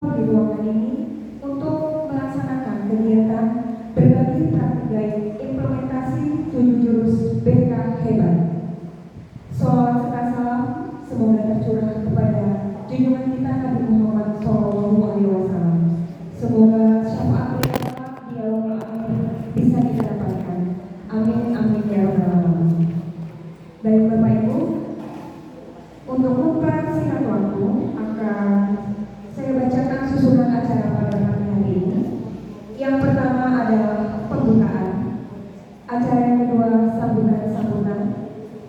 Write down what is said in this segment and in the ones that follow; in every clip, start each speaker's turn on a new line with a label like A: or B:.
A: di ruangan ini untuk melaksanakan kegiatan berbagi praktik baik implementasi 7 jurus BK Hebat. Sholawat serta salam semoga tercurah kepada junjungan kita Nabi Muhammad SAW. Semoga syafaat beliau di yaumul akhir bisa kita dapatkan. Amin amin ya rabbal alamin. Baik Bapak Ibu, untuk mempersingkat waktu akan saya bacakan susunan acara pada pagi hari ini. Yang pertama adalah pembukaan, acara yang kedua sambutan,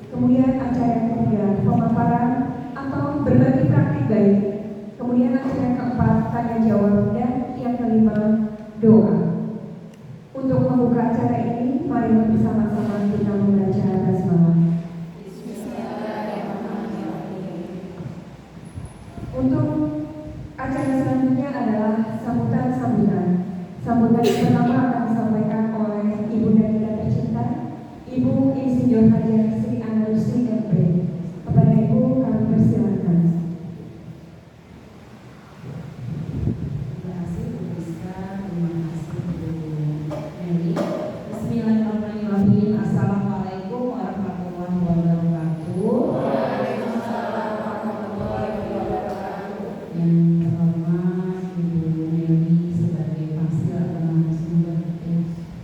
A: kemudian acara yang ketiga pemaparan atau berbagi praktik baik, kemudian acara yang keempat tanya jawab, dan yang kelima doa. Untuk membuka acara ini, mari bersama-sama kita membaca basmalah. Untuk acara selanjutnya adalah sambutan. Sambutan pertama akan disampaikan oleh Ibu dan kita tercinta, Ibu Insinyur Haji Sri Analusi MP. Kepada Ibu kami persilakan.
B: Terima kasih Bu Rizka, terima kasih Bu Meli. Bismillahirrahmanirrahim. Assalamualaikum warahmatullahi wabarakatuh. Waalaikumsalam warahmatullahi wabarakatuh. Yang terhormat Ibu Meli sebagai Fasil atau narasumber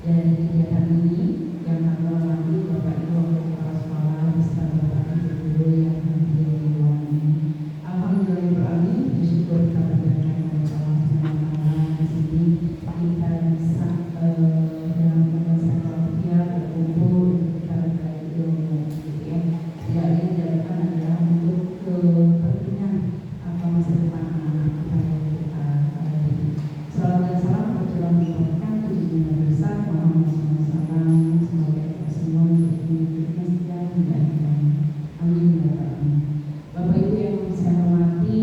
B: dari kegiatan ini, yang kami hormati Bapak Ibu Wakil Kepala Sekolah beserta Bapak Ibu guru yang hadir di ruangan ini. Alhamdulillah, bersyukur kita panjatkan kepada Allah SWT. Di sini kita bisa dalam kondisi keluarga berkumpul untuk kita berbagi ilmu, gitu ya. Tidak lain dilakukan adalah untuk kepentingan atau masa depan anak-anak kita yang kita hadapi. Salawat dan salam tercurah diberikan tunjungan besar Muhammad SAW. Semoga kita semua menjadi hidupnya sejahtera hingga akhir. Amin ya rabbal alamin. Bapak Ibu yang saya hormati,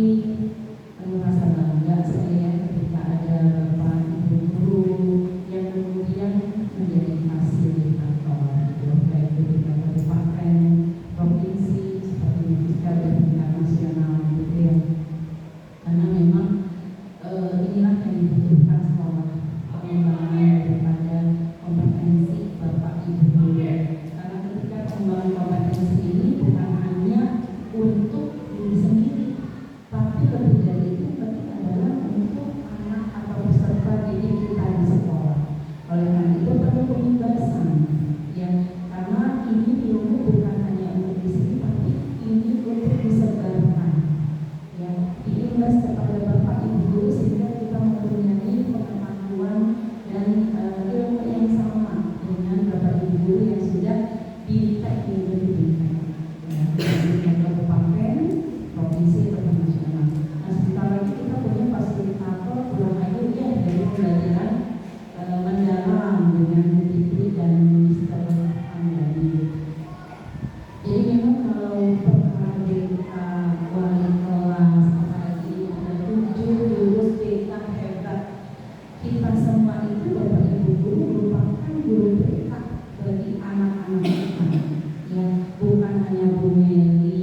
B: merasa bangga saya ketika ada Bapak Ibu guru yang kemudian menjadi fasilitator, baik itu di kabupaten, provinsi, seperti Rizka dan tingkat nasional, gitu ya. Karena memang inilah yang dibutuhkan sekolah, pengembangan daripada kompetensi Bapak Ibu guru. Karena ketika pengembangan kompetensi ini bukan hanya untuk diri sendiri, tapi lebih dari itu penting adalah untuk anak atau peserta didik kita di sekolah. Oleh karena itu perlu pembebasan, ya, karena ini ilmu bukan hanya untuk di sini, tapi ini untuk disebarkan, ya, diimbas kepada Bapak Ibu guru sehingga kita mempunyai pengetahuan dan ilmu yang sama dengan Bapak Ibu guru yang sudah dididik di pendidikan, ya, di kabupaten, provinsi, atau nasional. Nah, sebentar lagi kita punya fasilitator pulang aja ya dari pembelajaran mendalam dengan Dikti dan Minister Amdani. Jadi memang kalau perkara BK wali kelas apalagi ada 7 jurus BK hebat, kita semua itu Bapak Ibu guru merupakan guru BK bagi anak-anak kita, ya, bukan hanya Bu Meli,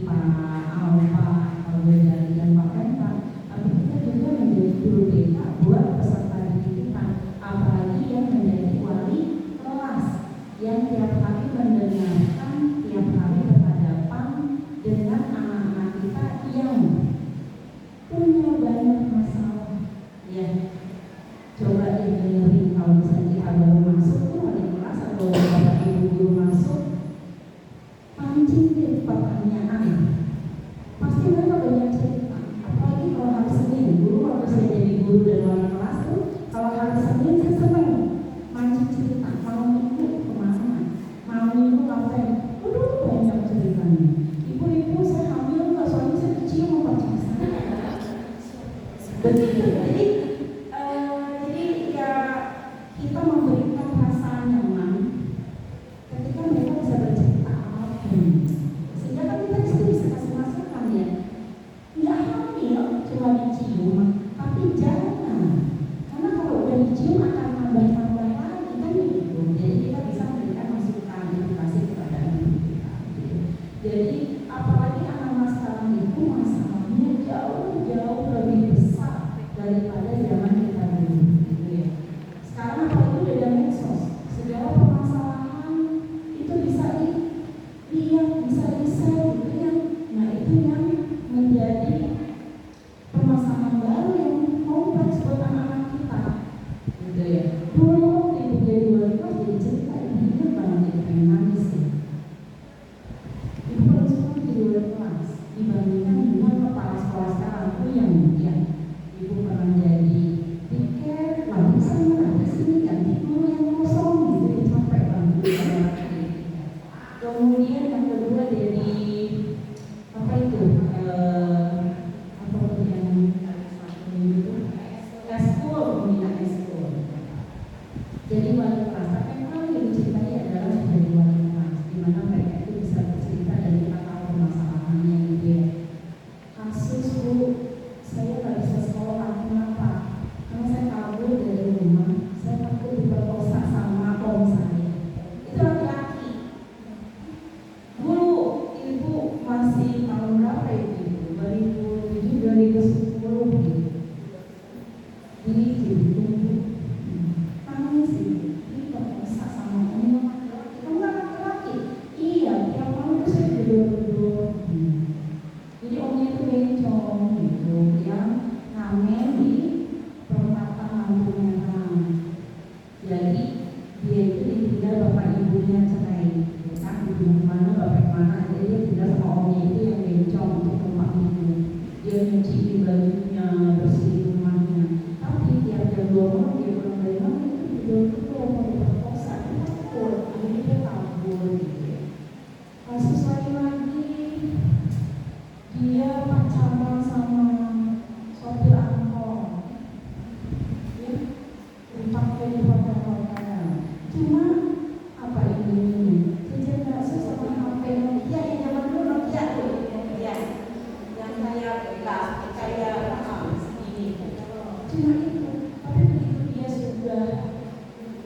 B: Pak Alfa, Pak Wedari, dan Pak Penta, tapi kita juga menjadi guru BK buat peserta didik kita, apalagi yang menjadi wali kelas yang tiap hari mendengarkan, tiap hari berhadapan dengan anak-anak kita yang punya banyak masalah, ya. Coba dengerin kalau misalnya kita baru masuk tuh wali kelas atau Bapak Ibu guru masuk, pancing deh pertanyaan, pasti mereka banyak cerita. Apalagi kalau hari Senin, dulu waktu saya jadi guru dan wali kelas tuh, kalau hari Senin saya seneng mancing cerita, mau minggu kemana, mau minggu ngapain, banyak ceritanya. Ibu-ibu saya hamil nggak, soalnya saya kecil mau pacar saya. Begitu. Jadi ya kita memberikan rasa nyaman ketika mereka bisa bercerita apapun, sehingga kan kita bisa kasih masukan, ya. Nggak hamil cuma dicium, tapi jangan, karena kalau udah dicium akan nambah lagi kan begitu. Jadi kita bisa memberikan masukan edukasi kepada anak kita, gitu. Jadi apalagi anak-anak sekarang itu masalahnya jauh lebih besar pengen nangis ya. Ibu paling suka di luar kelas dibandingkan dengan kepala sekolah sekarang itu yang mulia. Ibu pernah jadi tiket, lalu saya ada sini ganti dulu yang kosong gitu ya, capek banget. Kemudian yang kedua dari apa itu apa yang eskul, pembinaan eskul. Jadi wali kelas, tapi yang paling dicintai adalah dari wali kelas, di mana mereka itu bisa bercerita dan kita tahu permasalahannya gitu ya. Kasus bu, saya nggak bisa sekolah, kenapa? Karena saya kabur dari rumah, saya takut diperkosa sama om saya. Itu laki-laki. Dulu ibu masih tahun berapa itu? 2007, 2010 gitu. Ini ditunggu. Nangis sih, diperkosa sama om laki-laki. Kamu nggak laki-laki? Iya, tiap malam itu saya tidur. Jadi omnya itu bencong gitu, yang ngamen di perempatan lampu merah. Jadi dia itu ditinggal bapak ibunya cerai, kan ibu mana bapak mana, jadi dia tinggal sama omnya itu yang bencong untuk rumah ibu. Dia nyuci bajunya, bersih rumahnya. Tapi tiap jam 2 malam dia pulang dari mana itu tidur mau diperkosa, dia takut, akhirnya dia kabur gitu. Kasus lagi dia pacaran sama sopir angkot, ya, dipakai di hotel-hotel. Cuma apa ini? Sejak kasus sama HP Nokia yang zaman dulu Nokia tuh, ya, yang kayak ini. Cuma itu. Tapi begitu dia sudah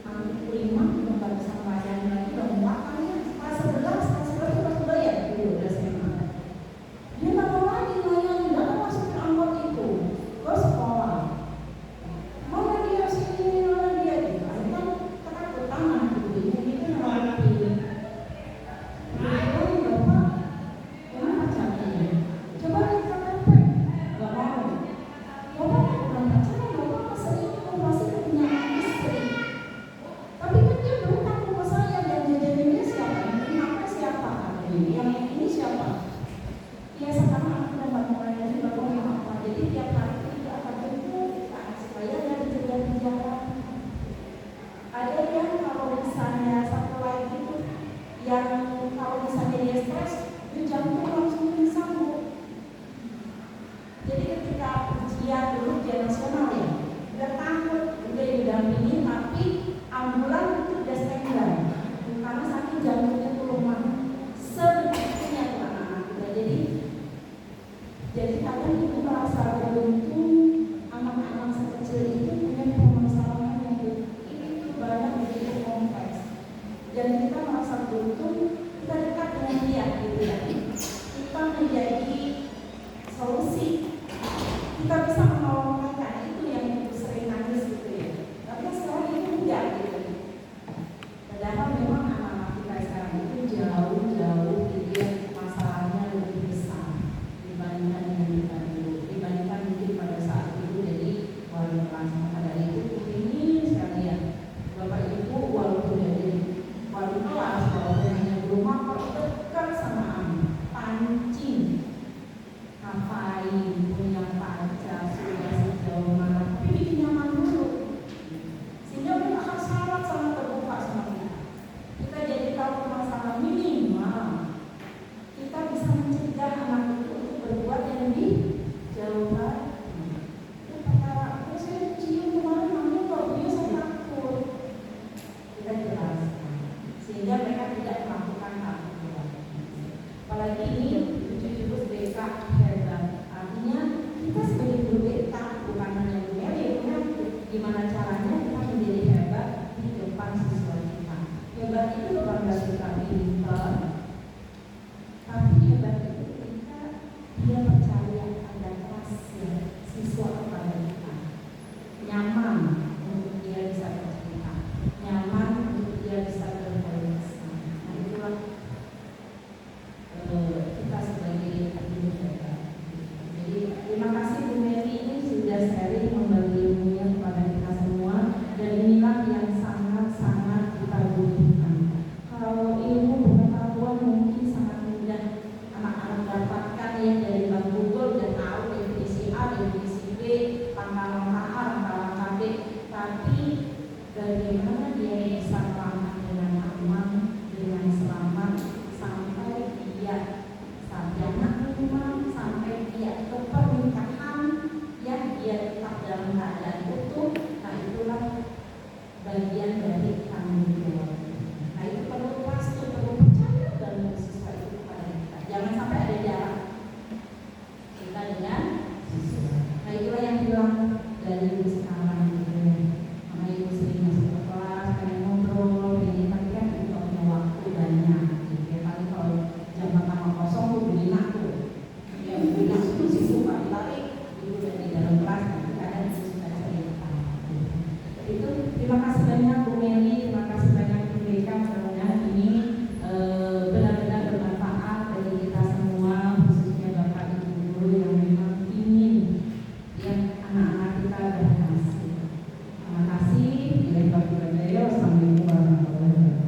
B: anak 5 nggak bisa bayar lagi dong. Makanya kelas 11 itu bayar dulu udah SMA. Dia nggak mau lagi ngelayanin, nggak mau masukin angkot itu ke sekolah. Mana dia sini, mana dia gitu. Akhirnya ketakutan anak ibunya gitu ngelakuin. Kemudian bapak, kenapa caranya? Coba kita tempel, nggak mau. Bapak bukan pacaran, bapak langkah-langkah A, langkah-langkah B, tapi bagaimana dia bisa melangkah dengan aman, dengan selamat sampai dia sarjana minimal, sampai dia ke pernikahan yang dia tetap dalam keadaan utuh. Nah, itulah bagian dari tanggung jawab. Nah, itu perlu trust, perlu percaya dalam siswa itu kepada kita. Jangan sampai ada jarak kita dengan siswa. Nah, itulah yang bilang dari sekarang gitu ya. Makanya ibu sering masuk ke kelas, pengen ngobrol, ini tapi kan ibu gak punya waktu banyak gitu ya. Paling kalau jam pertama kosong tuh beli aku ya, beli aku sibuk lari-lari ibu udah di dalam kelas, tapi kadang ibu suka cerita gitu. Itu terima kasih banyak Bu Meli, terima kasih banyak Bu Beka. Mudah-mudahan ini benar-benar bermanfaat bagi kita semua, khususnya Bapak Ibu guru yang memang ingin yang anak-anak kita berhasil. Terima kasih. Dari Pak Gubernur, Assalamualaikum warahmatullahi wabarakatuh.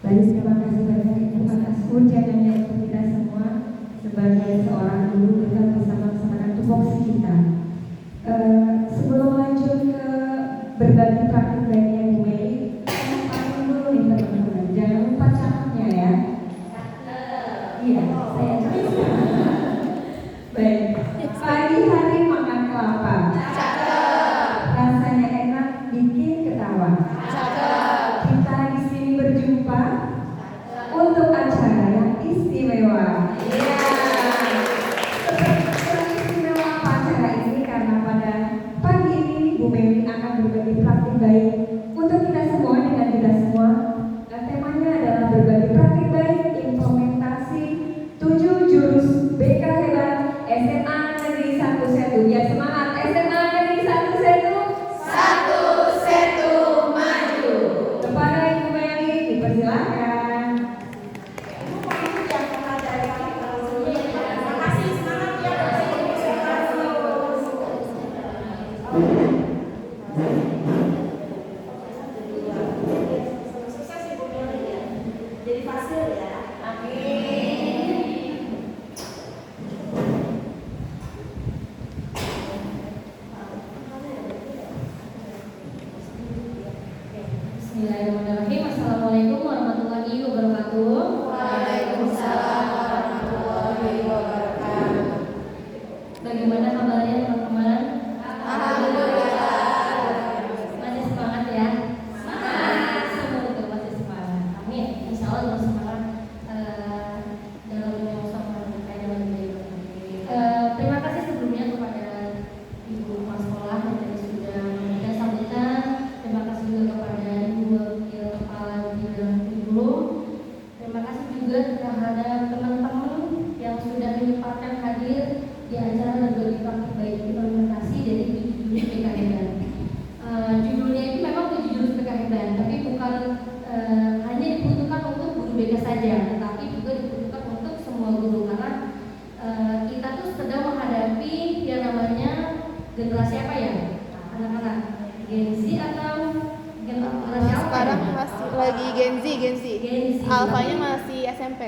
A: Baik, terima kasih banyak Ibu atas ujangannya untuk kita semua. Sebagai seorang guru, kita bisa melaksanakan tupoksi kita. Sebelum lanjut ke berbagi praktik lainnya Bu Meli, saya pamit dulu nih teman-teman. Jangan lupa catatnya ya. Iya, saya catat. Baik, pagi hari makan kelapa. Rasanya enak, bikin ketawa. Kita di sini berjumpa untuk acara yang istimewa. Iya. Yang istimewa apa acara ini karena pada pagi ini Bu Meli akan berbagi praktik baik untuk kita semua dengan kita semua. Dan temanya adalah berbagi praktik baik implementasi 7 jurus BK Hebat SMA Negeri 1 Setu. Ya semangat SMA Negeri 1 Setu. Kepada Ibu Meli dipersilakan.
B: Sukses Ibu Meli ya. Jadi fasil ya. Amin. Bismillahirrahmanirrahim. Assalamualaikum warahmatullahi wabarakatuh.
C: Waalaikumsalam warahmatullahi wabarakatuh.
B: Bagaimana kabarnya teman-teman?
C: Alhamdulillah.
B: Masih semangat ya? Semangat. Semua itu masih semangat. Amin. Insya Allah masih semangat dalam dunia usaha dan dalam dunia. Terima kasih sebelumnya kepada Ibu Kepala Sekolah yang tadi sudah memberikan sambutan. Terima kasih juga kepada Ibu Wakil Kepala Bidang Guru. Terima kasih juga terhadap teman-teman yang sudah menyempatkan hadir di acara berbagi praktik baik implementasi dari 7 jurus PKHeban. Judulnya itu memang 7 jurus PKHeban, tapi bukan hanya diperuntukkan untuk guru BK saja, tetapi juga diperuntukkan untuk semua guru karena kita tuh sedang menghadapi yang namanya generasi apa ya? Anak-anak Gen Z atau generasi apa?
C: Sekarang masih lagi Gen Z.
B: Gen Z.
C: Alfanya masih SMP.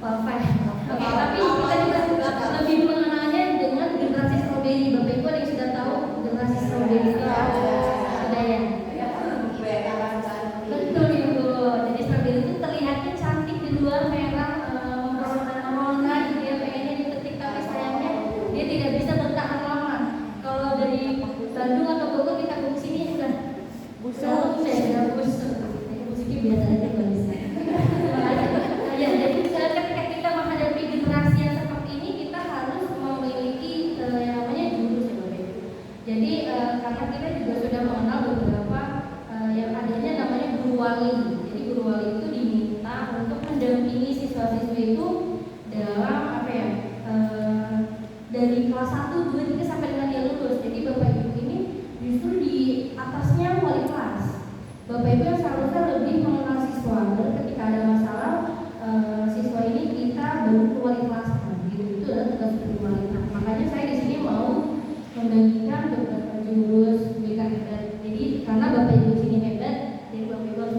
B: Oke, tapi kita juga lebih mengenalnya dengan generasi strawberry. Bapak Ibu ada yang sudah tahu generasi strawberry itu apa? Sudah ya? Betul Ibu. Jadi strawberry itu terlihatnya cantik di luar, merah, merona gitu ya, pengennya diketik, tapi sayangnya dia tidak bisa bertahan lama. Kalau dari Bandung atau Bogor kita ke sini sudah busuk. Jadi musiknya biasa aja nggak bisa. Ya, jadi ketika kita menghadapi generasi yang seperti ini, kita harus memiliki yang namanya jurus ya Bapak Ibu. Jadi karena kita juga sudah mengenal beberapa yang adanya namanya guru wali. Jadi guru wali itu diminta untuk mendampingi siswa-siswi itu dalam apa ya, dari kelas 1, 2, 3 sampai dengan dia lulus. Jadi Bapak Ibu ini justru di atasnya wali kelas. Bapak Ibu yang seharusnya lebih mengenal siswa. Dan ketika ada masalah siswa ini kita baru keluar kelas gitu. Itu adalah tugas dari wali. Nah, makanya saya di sini mau membagikan beberapa jurus BK hebat. Jadi karena Bapak Ibu sini hebat, jadi Bapak Ibu harus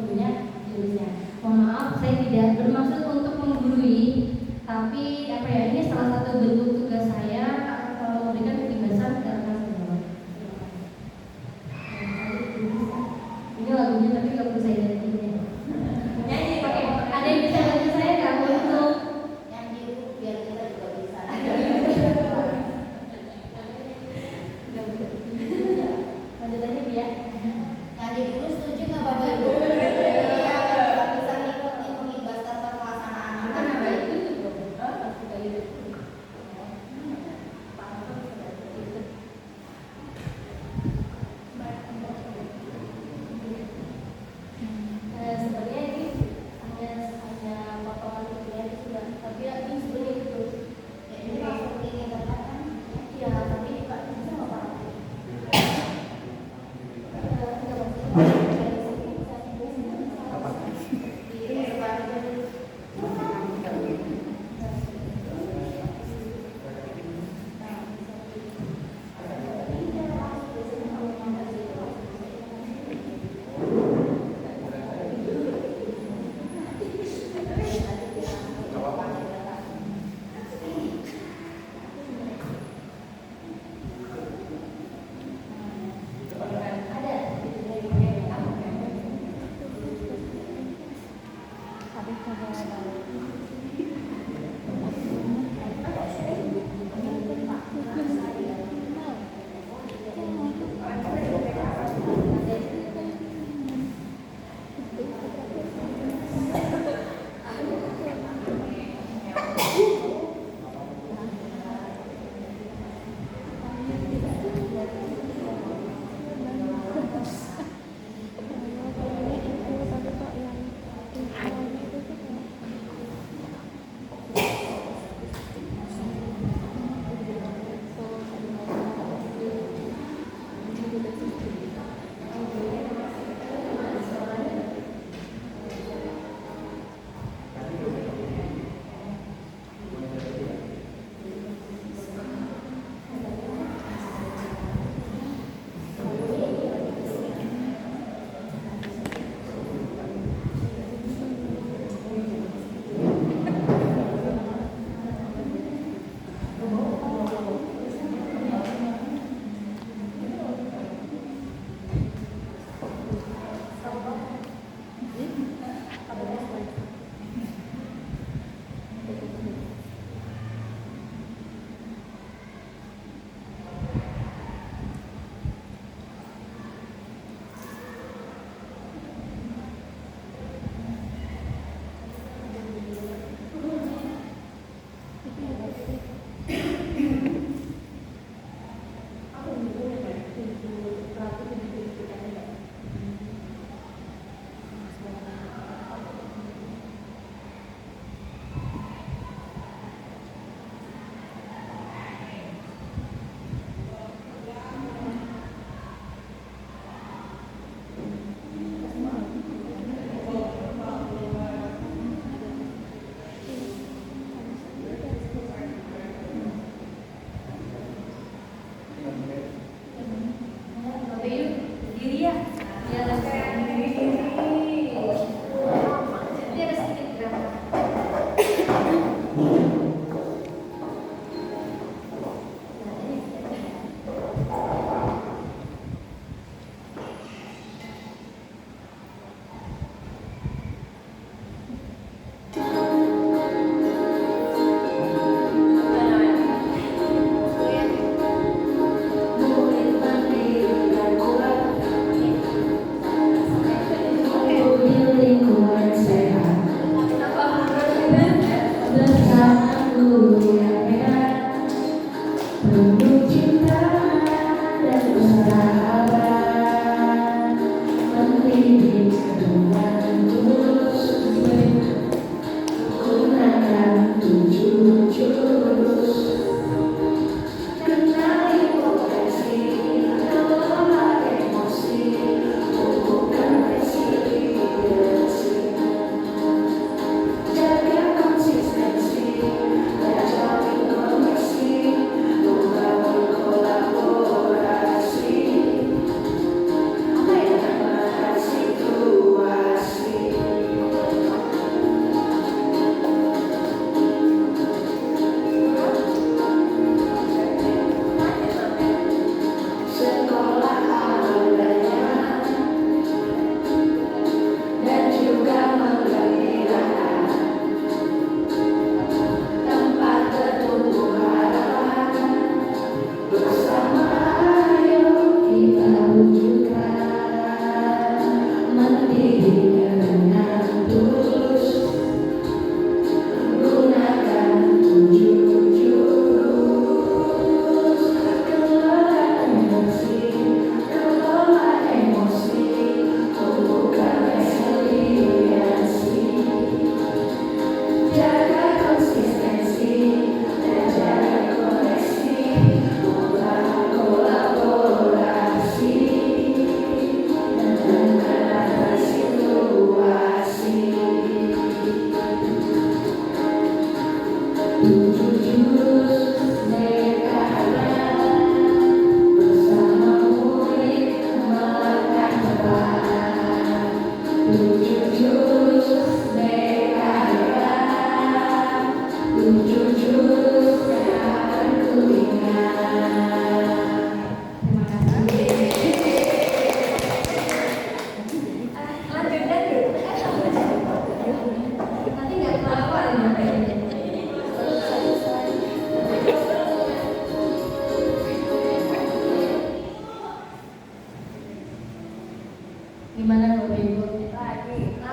B: Gimana Bapak Ibu?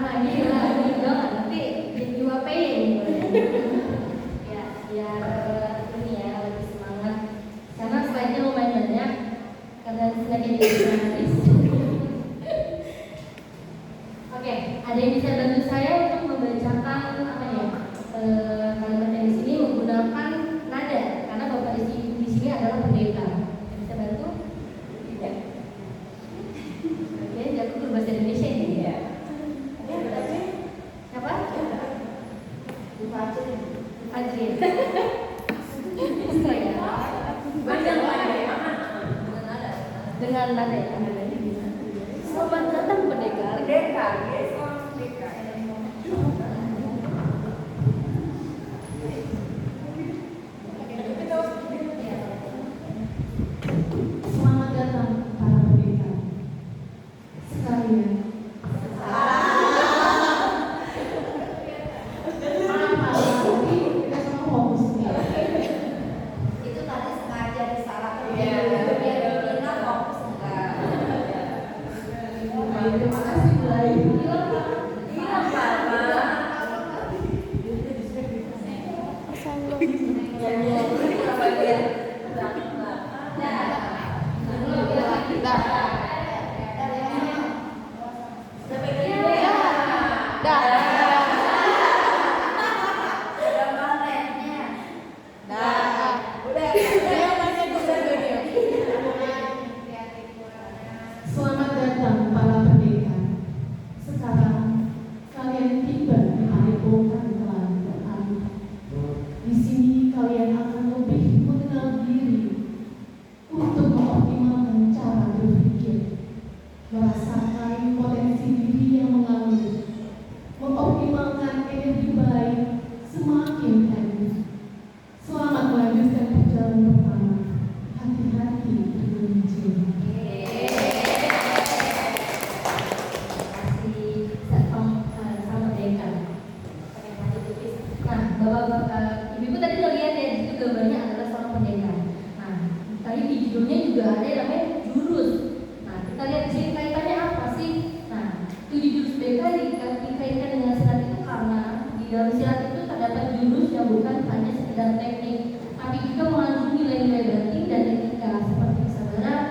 B: Lagi dong, nanti jadi UAP-in. Ya, biar ini ya lebih semangat. Karena slide-nya lumayan banyak, karena slide-nya dinamis. Oke, ada yang bisa bantu saya untuk membacakan apa ya? Kalimat yang di sini menggunakan nada, karena Bapak di sini adalah pendeta. Bisa bantu? Tidak. Oke, jago berbahasa Indonesia ini ya. Siapa? Fajrin. Bisa ya? Dengan nada ya. Selamat datang pendekar. Selamat datang para pendekar. Sekalian. Itu tadi sengaja disalahkan biar Nina fokus enggak. Terima kasih Bulai. Hilang Pak. Selamat datang para pendekar. Sekarang kalian tiba di padepokan Kelan beralih. Di sini kalian akan lebih mengenal diri untuk mengoptimalkan cara berpikir, merasakan potensi diri yang mengalir, mengoptimalkan energi baik semakin baik. Selamat melanjutkan perjalanan pertama. Hati-hati bergelintir. Nah, Bapak-bapak, Ibu tadi udah lihat ya, itu gambarnya adalah seorang pendekar. Nah, tadi di judulnya juga ada yang namanya jurus. Nah, kita lihat di sini kaitannya apa sih? Nah, 7 jurus BK dikaitkan dengan silat itu karena di dalam silat itu terdapat jurus yang bukan hanya sekedar teknik, tapi juga mengandung nilai-nilai batin dan etika seperti kesabaran,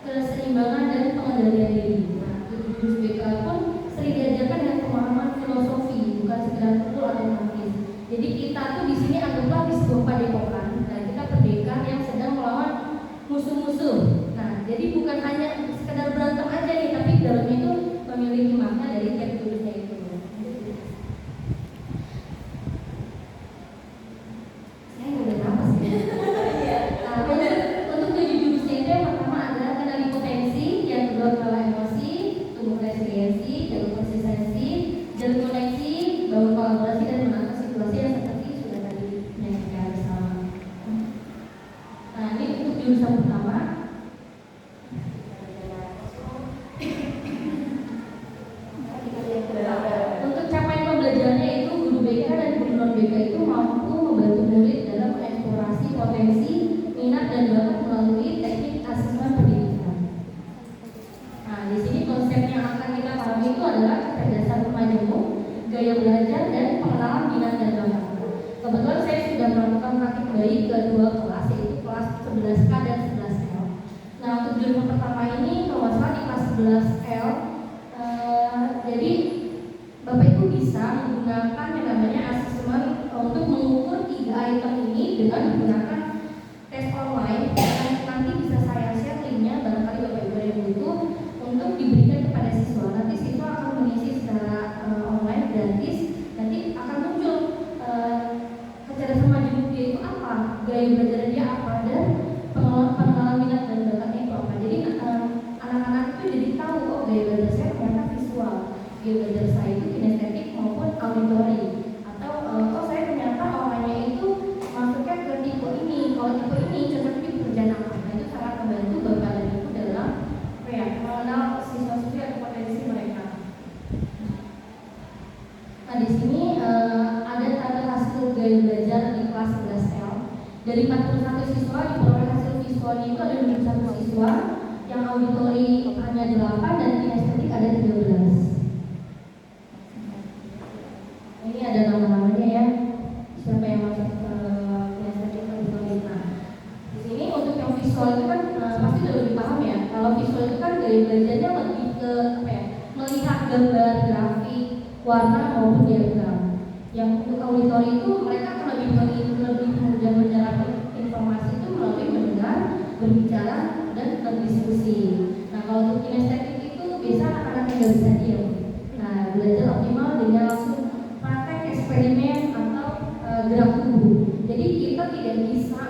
B: keseimbangan dan pengendalian diri. Nah, 7 jurus BK pun sering diajarkan dengan pemahaman filosofi, bukan sekedar pukul atau praktis. Jadi kita tuh di sini anggaplah di sebuah padepokan dan kita pendekar yang sedang melawan musuh-musuh. Nah, jadi bukan hanya sekedar berantem aja nih, tapi di dalamnya itu memiliki makna dari tiap jurusnya itu. Saya nggak ada napas ya. Nah, untuk 7 jurusnya itu yang pertama adalah kenali potensi, yang kedua kelola emosi, tumbuh resiliensi, jaga konsistensi, jalin koneksi, bangun kolaborasi dan menata situasi yang seperti sudah tadi menyampaikan bersama. Nah, ini untuk jurusan pertama. Untuk capaian pembelajarannya itu guru BK dan guru non BK itu mampu membantu murid dalam mengeksplorasi potensi, minat dan bakat melalui teknik asesmen pendidikan. Nah, di sini konsep yang akan kita pahami itu adalah kecerdasan majemuk, gaya belajar dan pengenalan minat dan bakat. Kebetulan saya sudah melakukan praktik bayi ke 2 kelas, yaitu kelas 11K dan 11L. Nah, untuk jurusan pertama ini kalau nggak salah di kelas 11L, jadi Bapak Ibu bisa menggunakan yang namanya asesmen untuk mengukur 3 item ini dengan menggunakan tes online. Dan nanti bisa saya share linknya barangkali Bapak Ibu yang butuh untuk diberikan kepada siswa. Nanti siswa akan mengisi secara online gratis. Nanti akan muncul kecerdasan majemuk dia itu apa, gaya belajar dia apa, dan pengenalan minat dan bakatnya itu apa. Jadi anak-anak itu jadi tahu oh gaya belajar
D: itu kinestetik maupun auditori. Atau oh saya ternyata orangnya itu masuknya ke tipe ini, kalau tipe ini cocok di pekerjaan apa. Nah itu sangat membantu Bapak dan Ibu dalam mengenal siswa-siswi atau potensi mereka. Nah di sini ada tanda hasil gaya belajar di kelas 11L. Dari 41 siswa diperoleh hasil visualnya itu ada 21 siswa, yang auditori hanya 8 dan kinestetik ada 13. Ini ada nama-namanya ya. Siapa yang masuk ke kinestetik auditori? Nah, di sini untuk yang visual itu kan pasti sudah lebih paham ya. Kalau visual itu kan gaya belajarnya lebih ke apa ya? Melihat gambar, grafik, warna maupun diagram. Yang untuk auditori itu mereka akan lebih mudah menyerap informasi itu melalui mendengar, berbicara, dan berdiskusi. Nah kalau untuk kinestetik itu biasa anak-anak yang nggak bisa diam. Nah belajar optimal dengan langsung praktek eksperimen atau gerak tubuh. Jadi kita tidak bisa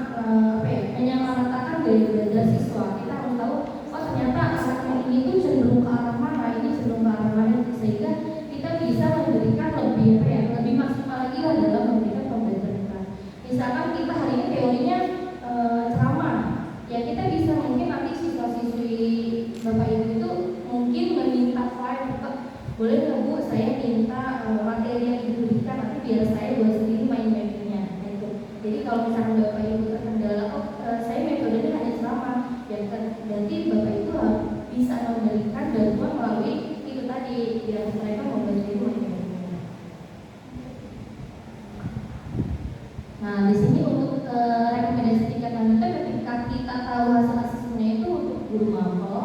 D: menyamaratakan gaya belajar siswa. Kita harus tahu oh ternyata anak yang ini tuh cenderung ke arah mana, ini cenderung ke arah mana, sehingga kita bisa memberikan lebih maksimal lagi lah dalam memberikan pembelajaran kita. Misalkan kita hari ini teorinya ceramah, ya kita bisa mungkin nanti siswa-siswi Bapak Ibu itu mungkin meminta file, boleh nggak Bu saya minta materi yang diberikan nanti biar saya buat sendiri main-mainnya gitu. Jadi kalau misalkan Bapak Ibu terkendala, saya metodenya hanya ceramah, ya berarti Bapak Ibu bisa memberikan bantuan melalui itu tadi, biar mereka membuat sendiri main-mainnya. Nah, di sini untuk rekomendasi tingkat lanjutan ketika kita tahu hasil asesmennya itu untuk guru mapel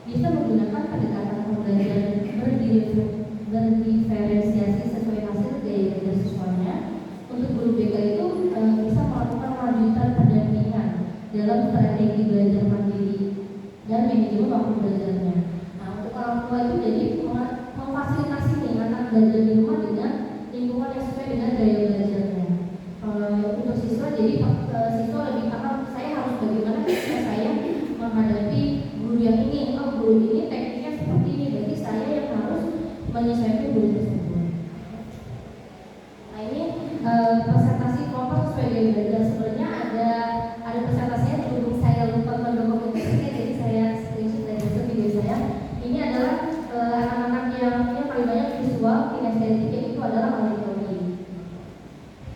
D: bisa menggunakan pendekatan pembelajaran berdiferensiasi sesuai hasil gaya belajar siswanya. Untuk guru BK itu bisa melakukan lanjutan pendampingan dalam strategi belajar mandiri dan manajemen waktu belajarnya. Nah, untuk orang tua itu jadi memfasilitasi nih anak belajar di rumah dengan lingkungan yang sesuai dengan gaya belajarnya. Untuk siswa, jadi siswa lebih paham saya harus bagaimana ketika saya menghadapi guru yang ini. Oh guru ini tekniknya seperti ini, berarti saya yang harus menyesuaikan guru tersebut. Nah ini presentasi kelompok sesuai gaya belajar. Sebenarnya ada presentasinya, berhubung saya lupa mendokumentasikan, jadi saya screenshot dari video saya. Ini adalah anak-anak yang paling banyak visual, kinestetiknya itu adalah auditori.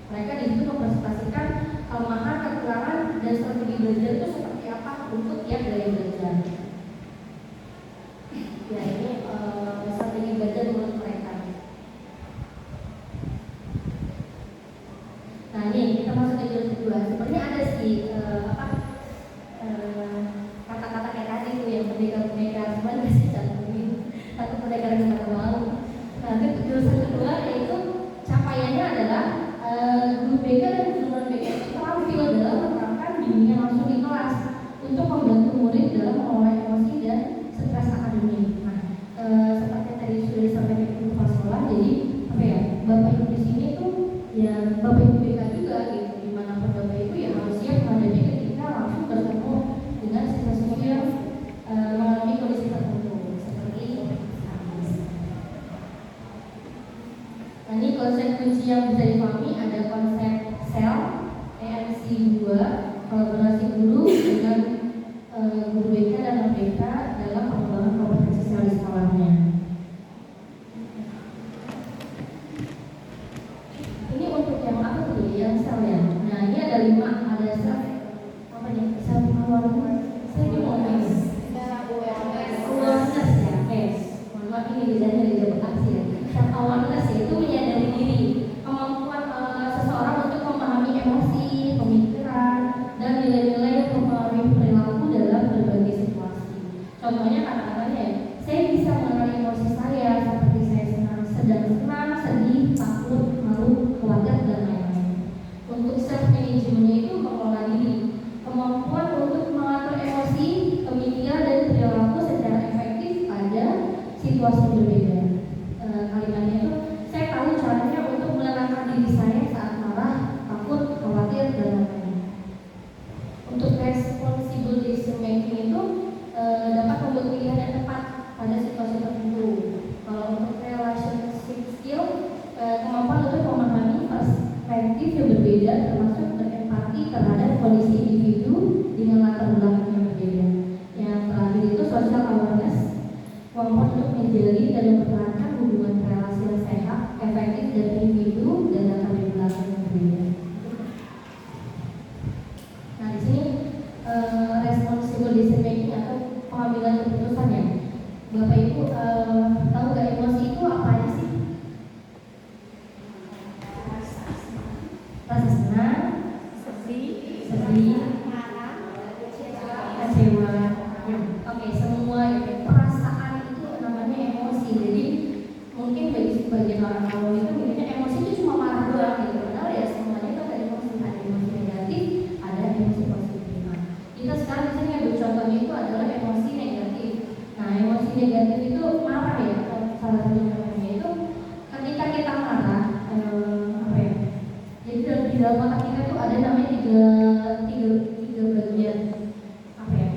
D: Mereka di situ mempresentasikan kelemahan, kekurangan, dan strategi belajar itu seperti apa untuk tiap gaya belajar. Ya ini strategi belajar menurut mereka. Nah ini kita masuk ke jurus kedua. Sebenarnya ada sih kata-kata kayak tadi tuh yang pendekar-pendekar, cuman nggak sih cantumin takut pendekar kata malu. Nah itu jurusan kedua yaitu capaiannya adalah guru BK dan guru non BK itu terampil dalam menerapkan bimbingan langsung di kelas untuk membantu murid dalam mengelola emosi dan stres akademik. Nah, seperti tadi sudah disampaikan Ibu Kepala Sekolah, jadi Bapak Ibu di sini tuh ya Bapak Ibu BK juga gitu, dimanapun Bapak Ibu ya harus siap menghadapi ketika langsung bertemu dengan siswa-siswa yang mengalami kondisi tertentu seperti nah ini konsep kunci yang bisa dipahami ada konsep SEL, EMC 2, kolaborasi guru dengan guru BK dan non BK dalam pengembangan kompetensi SEL di sekolahnya. Ini untuk yang apa tuh? Yang SEL ya. Nah ini ada 5, ada SEL apa nih? SEL awalnya saya dimulai awareness ya. Mohon maaf ini bedanya dari jabat aksi ya. SEL awareness itu menyadari diri, kemampuan seseorang untuk memahami emosi, pemikiran, dan nilai-nilai sebagian orang awam itu mikirnya emosi itu cuma marah doang gitu. Padahal ya semuanya itu ada emosi negatif, ada emosi positif. Nah, kita sekarang misalnya ambil contohnya itu adalah emosi negatif. Nah, emosi negatif itu marah ya, salah satu contohnya itu ketika kita marah, apa ya? Jadi di dalam otak kita tuh ada namanya tiga bagian, apa ya?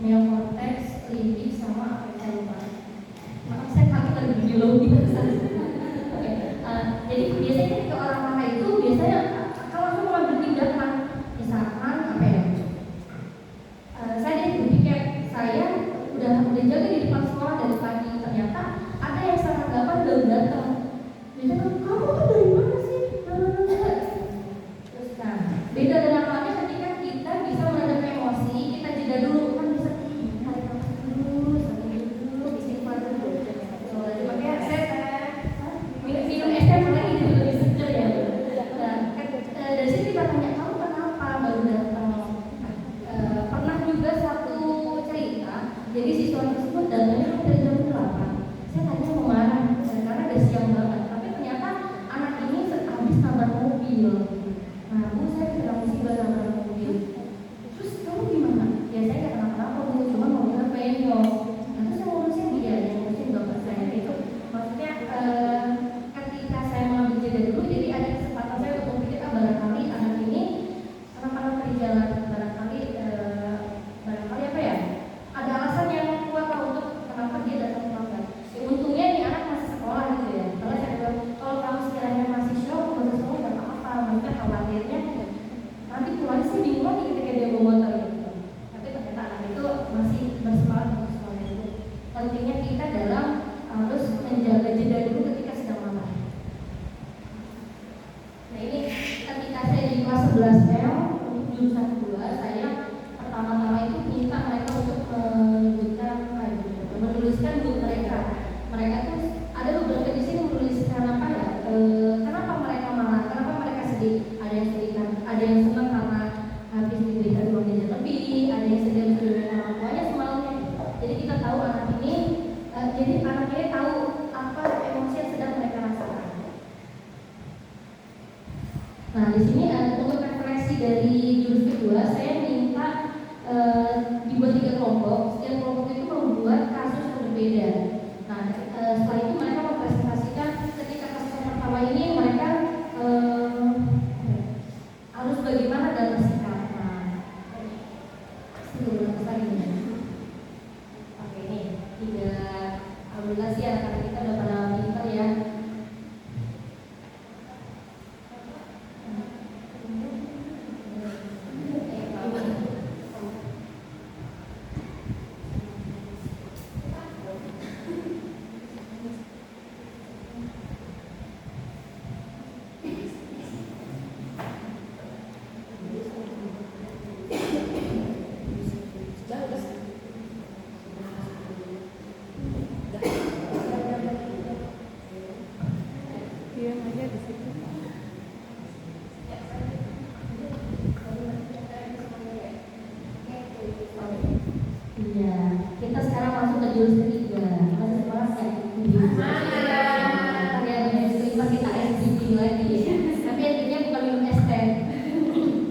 D: Neokortex, limbik, sama apa ya, saya lupa. Maaf saya kaget lagi di biologi. Oke, jadi biasanya ketika orang marah itu biasanya kalau langsung mengambil tindakan, misalkan apa ya? Saya jadi berpikir saya udah jaga di depan sekolah dari pagi, ternyata ada yang 7:30 baru datang. Biasanya kamu tuh dari mana sih? Terus nah, beda dengan halnya ketika kita bisa meredam emosi, kita jeda dulu kan bisa tarik nafas dulu, sambil dulu, istighfar dulu. Makanya saya minum es teh lagi jadi lebih seger ya. Nah, dari sini kita tanya kamu kenapa baru datang. Pernah juga satu cerita, jadi siswa tersebut datangnya dari jam 8. Saya tanya mau marah karena udah siang banget, tapi ternyata anak ini habis nabrak mobil. Nah, Bu, saya kena musibah nabrak mobil. Terus kamu gimana? Ya saya nggak kenapa-napa, Bu, cuma mobilnya penyok. Nah, terus yang ngurusin dia, yang ngurusin bapak saya itu. Maksudnya ketika saya mengambil jeda dulu, jadi ada kesempatan saya untuk pikir barangkali anak ini kenapa di jalan, barangkali apa ya? Ada alasan yang kuat lah untuk kenapa dia datang terlambat. Untungnya nih anak masih sekolah gitu ya. Kalau saya bilang, kalau kamu sekiranya masih shock, masih sekolah nggak apa-apa. Maksudnya khawatirnya nanti pulang sih bingung lagi ketika dia bawa motor gitu. Tapi ternyata anak itu masih bersemangat untuk sekolah itu. Pentingnya kita dalam harus menjaga jeda dulu ketika sedang marah. Nah ini ketika saya di kelas 11L untuk jurusan 2, saya pertama-tama itu minta mereka untuk menuliskan buku mereka. Mereka tuh ada beberapa di sini menuliskan apa ya? Kenapa mereka marah? Kenapa mereka sedih? Ada yang sedih kan? Ada yang senang karena habis diberikan uang jajan lebih. Ada yang sedih dengan orang tuanya semalamnya. Jadi kita tahu anak ini, jadi anak ini tahu apa emosi yang sedang mereka rasakan. Nah di sini untuk refleksi dari jurus kedua, saya minta dibuat 3 kelompok. Setiap kelompok itu membuat kasus yang berbeda. Nah setelah itu mereka mempresentasikan ketika kasus yang pertama ini mereka harus bagaimana dalam bersikap. Nah, sebelum besar ini. Oke ini 3, alhamdulillah sih anak-anak kita udah pada pintar ya. Iya, kita sekarang masuk ke jurus ketiga. Masih semangat ya? Semangat. Ya, jurus kita SDG lagi. Tapi intinya bukan minum es teh.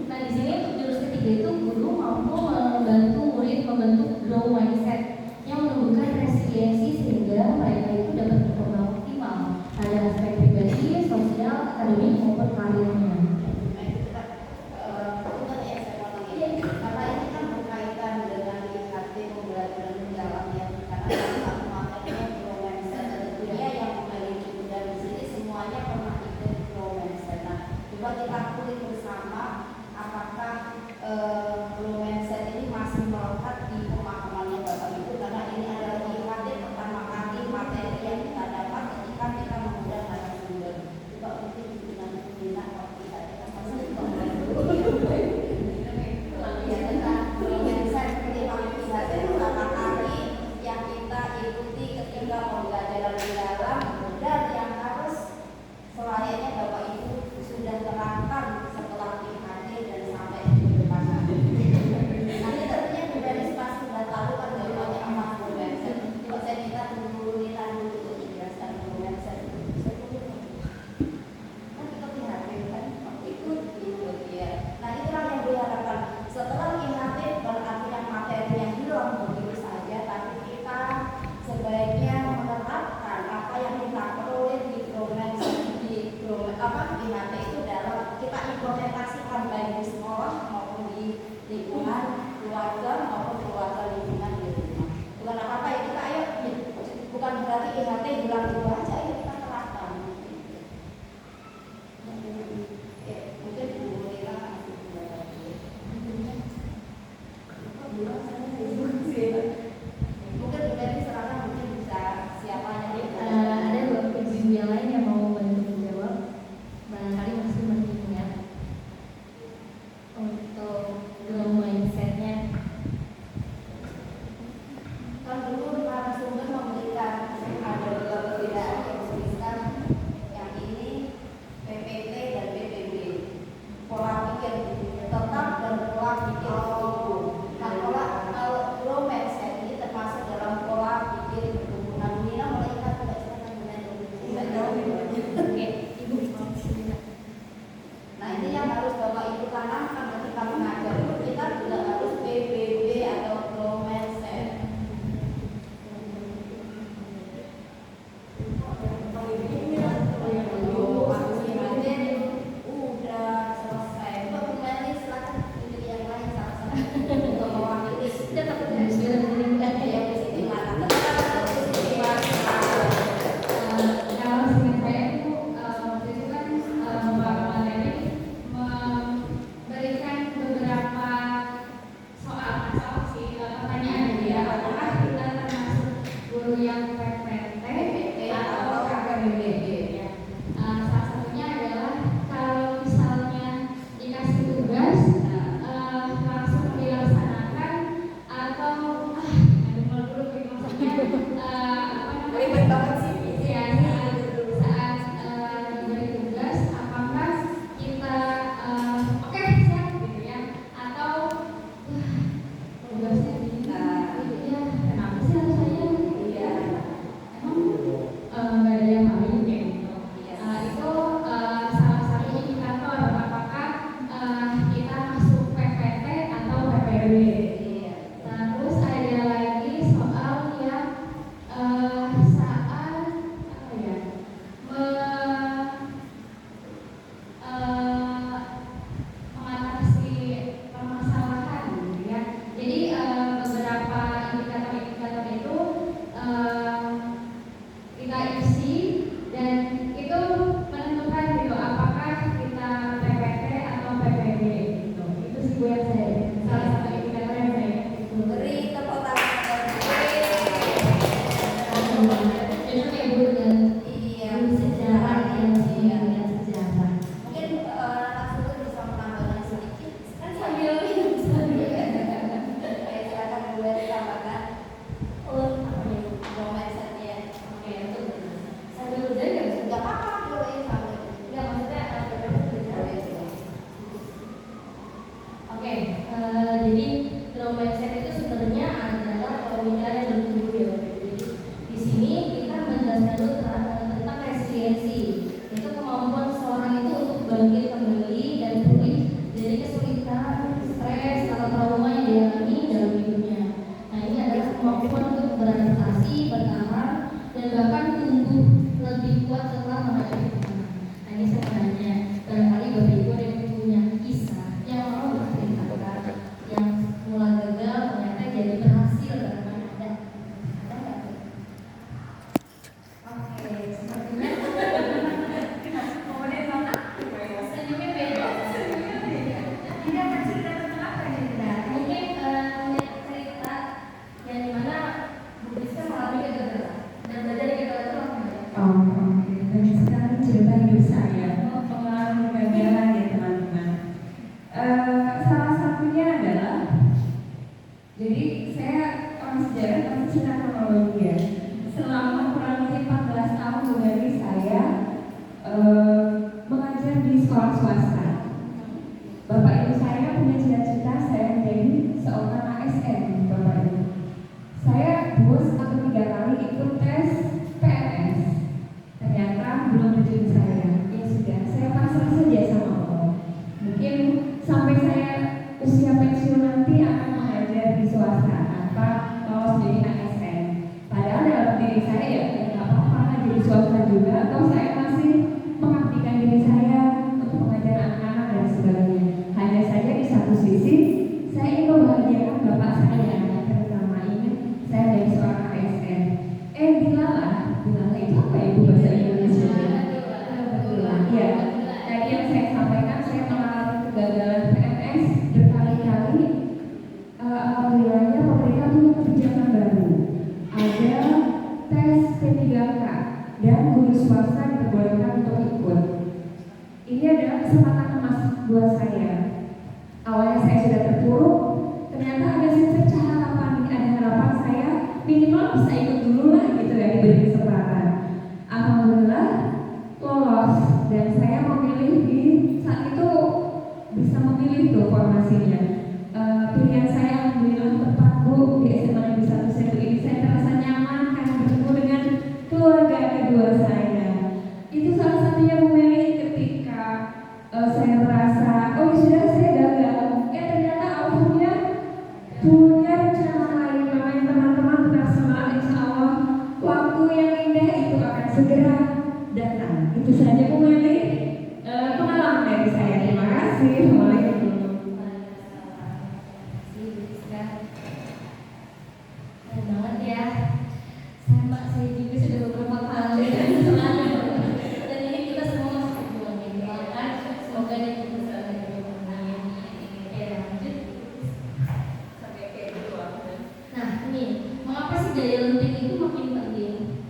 D: Nah di sini untuk jurus ketiga itu guru mampu membantu murid membentuk growth mindset yang menumbuhkan resiliensi sehingga mereka itu dapat berkembang optimal pada aspek pribadi, sosial,
E: yang harus Bapak Ibu tanamkan ketika mengajar itu kita juga harus PBB atau grow mindset. Udah selesai. Bapak Meli silakan pilih yang lain salah-salah untuk mewakili.
D: Sudah takut ya, sudah
E: Ya, positif mata.
D: kalau singkat saya itu waktu itu kan Bapak materi memberikan beberapa soal sih pertanyaan gitu ya, apakah kita termasuk guru yang PPT atau KKBB ya. Salah satunya adalah kalau misalnya dikasih tugas langsung dilaksanakan atau ada malu dulu maksudnya
E: Ribet banget sih.
D: ya saat diberi tugas apakah kita oke siap gitu ya atau tugasnya ini ya kenapa sih harus saya
E: Iya.
D: emang nggak ada yang lain kayak gitu. Itu salah satu indikator apakah kita masuk PPT atau PPB.
E: Iya.
D: Terus ada lagi soal yang saat apa ya mengatasi permasalahan gitu ya. Jadi beberapa indikator-indikator itu kita isi dan itu menentukan gitu apakah kita PPT atau PPB gitu. Itu sih gue yang saya salah satu indikator yang saya itu.
E: Beri tepuk tangan.
D: Cocok ya Bu dengan
E: Iya,
D: guru sejarah yang
E: Iya.
D: sejarah.
E: Mungkin langsung bisa menambahkan sedikit.
D: Kan sambil minum sambil.
E: Silakan boleh ditambahkan.
D: Apa ya?
E: Grow mindset-nya.
D: Oke, itu sambil kerja nggak bisa?
E: Nggak apa-apa, boleh sambil.
D: Nggak maksudnya
E: Boleh.
D: Oke, jadi grow mindset itu sebenarnya adalah pemikiran yang bertumbuh ya. Jadi di sini kita menjelaskan dulu tentang resiliensi. Itu kemampuan seorang itu untuk bangkit kembali dan pulih dari kesulitan, stres atau trauma yang dialami dalam hidupnya. Nah ini adalah kemampuan untuk beradaptasi, bertahan, dan bahkan tumbuh lebih kuat setelah menghadapi tantangan. Nah ini saya tanya, barangkali Bapak Ibu ada yang punya kisah yang mau diceritakan yang mulai gagal ternyata jadi berhasil dalam ada nggak? Oke, sepertinya momennya mana? Senyumnya beda. Tidak bercerita tentang apa nih? Nah, mungkin cerita yang dimana Bu Rizka mengalami kegagalan dan belajar dari kegagalan itu apa?
A: Oke. Banyak sekali cerita hidup saya. Pengalaman kegagalan ya teman-teman. Salah satunya adalah, jadi saya orang sejarah pasti sudah kronologi ya. Selama kurang lebih 14 tahun dari saya mengajar di sekolah swasta. Bapak ibu saya punya cita-cita saya menjadi seorang ASN, Bapak ibu. Saya 2 atau 3 kali ikut tes PNS. Ternyata belum rezeki saya. Ya sudah, saya pasrah saja sama Allah. Mungkin sampai saya usia pensiun nanti akan mengajar di swasta tanpa lolos jadi ASN. Padahal dalam diri saya ya nggak apa-apa jadi swasta juga. Atau saya masih mengabdikan diri saya untuk mengajar anak-anak dan sebagainya. Hanya saja di satu sisi saya ingin membahagiakan bapak saya terutama ingin saya jadi seorang ASN. Dilalah itu apa ya Bu bahasa Indonesia? Kebetulan, ya. Tadi yang saya sampaikan saya mengalami kegagalan PNS berkali-kali. Alhamdulillahnya pemerintah punya kebijakan baru. Ada tes P3K dan guru swasta diperbolehkan untuk ikut. Ini adalah kesempatan emas buat saya. Awalnya saya sudah terpuruk, ternyata ada secercah harapan, ada harapan saya minimal bisa ikut dulu lah gitu ya, diberi kesempatan. Alhamdulillah lolos dan saya memilih di saat itu bisa memilih tuh formasinya. Pilihan saya alhamdulillah tepat Bu di SMA Negeri 1 Sentul ini. Saya terasa nyaman karena bertemu dengan keluarga kedua saya. Itu salah satunya Bu Meli ketika saya merasa Assalamualaikum.
D: Keren banget ya. Sama saya juga sudah beberapa kali selalu. Dan ini kita semua masih berjuang gitu kan. Semoga dia bisa lanjut sampai kayak gitu. Nah ini mengapa sih daya lenting itu makin penting?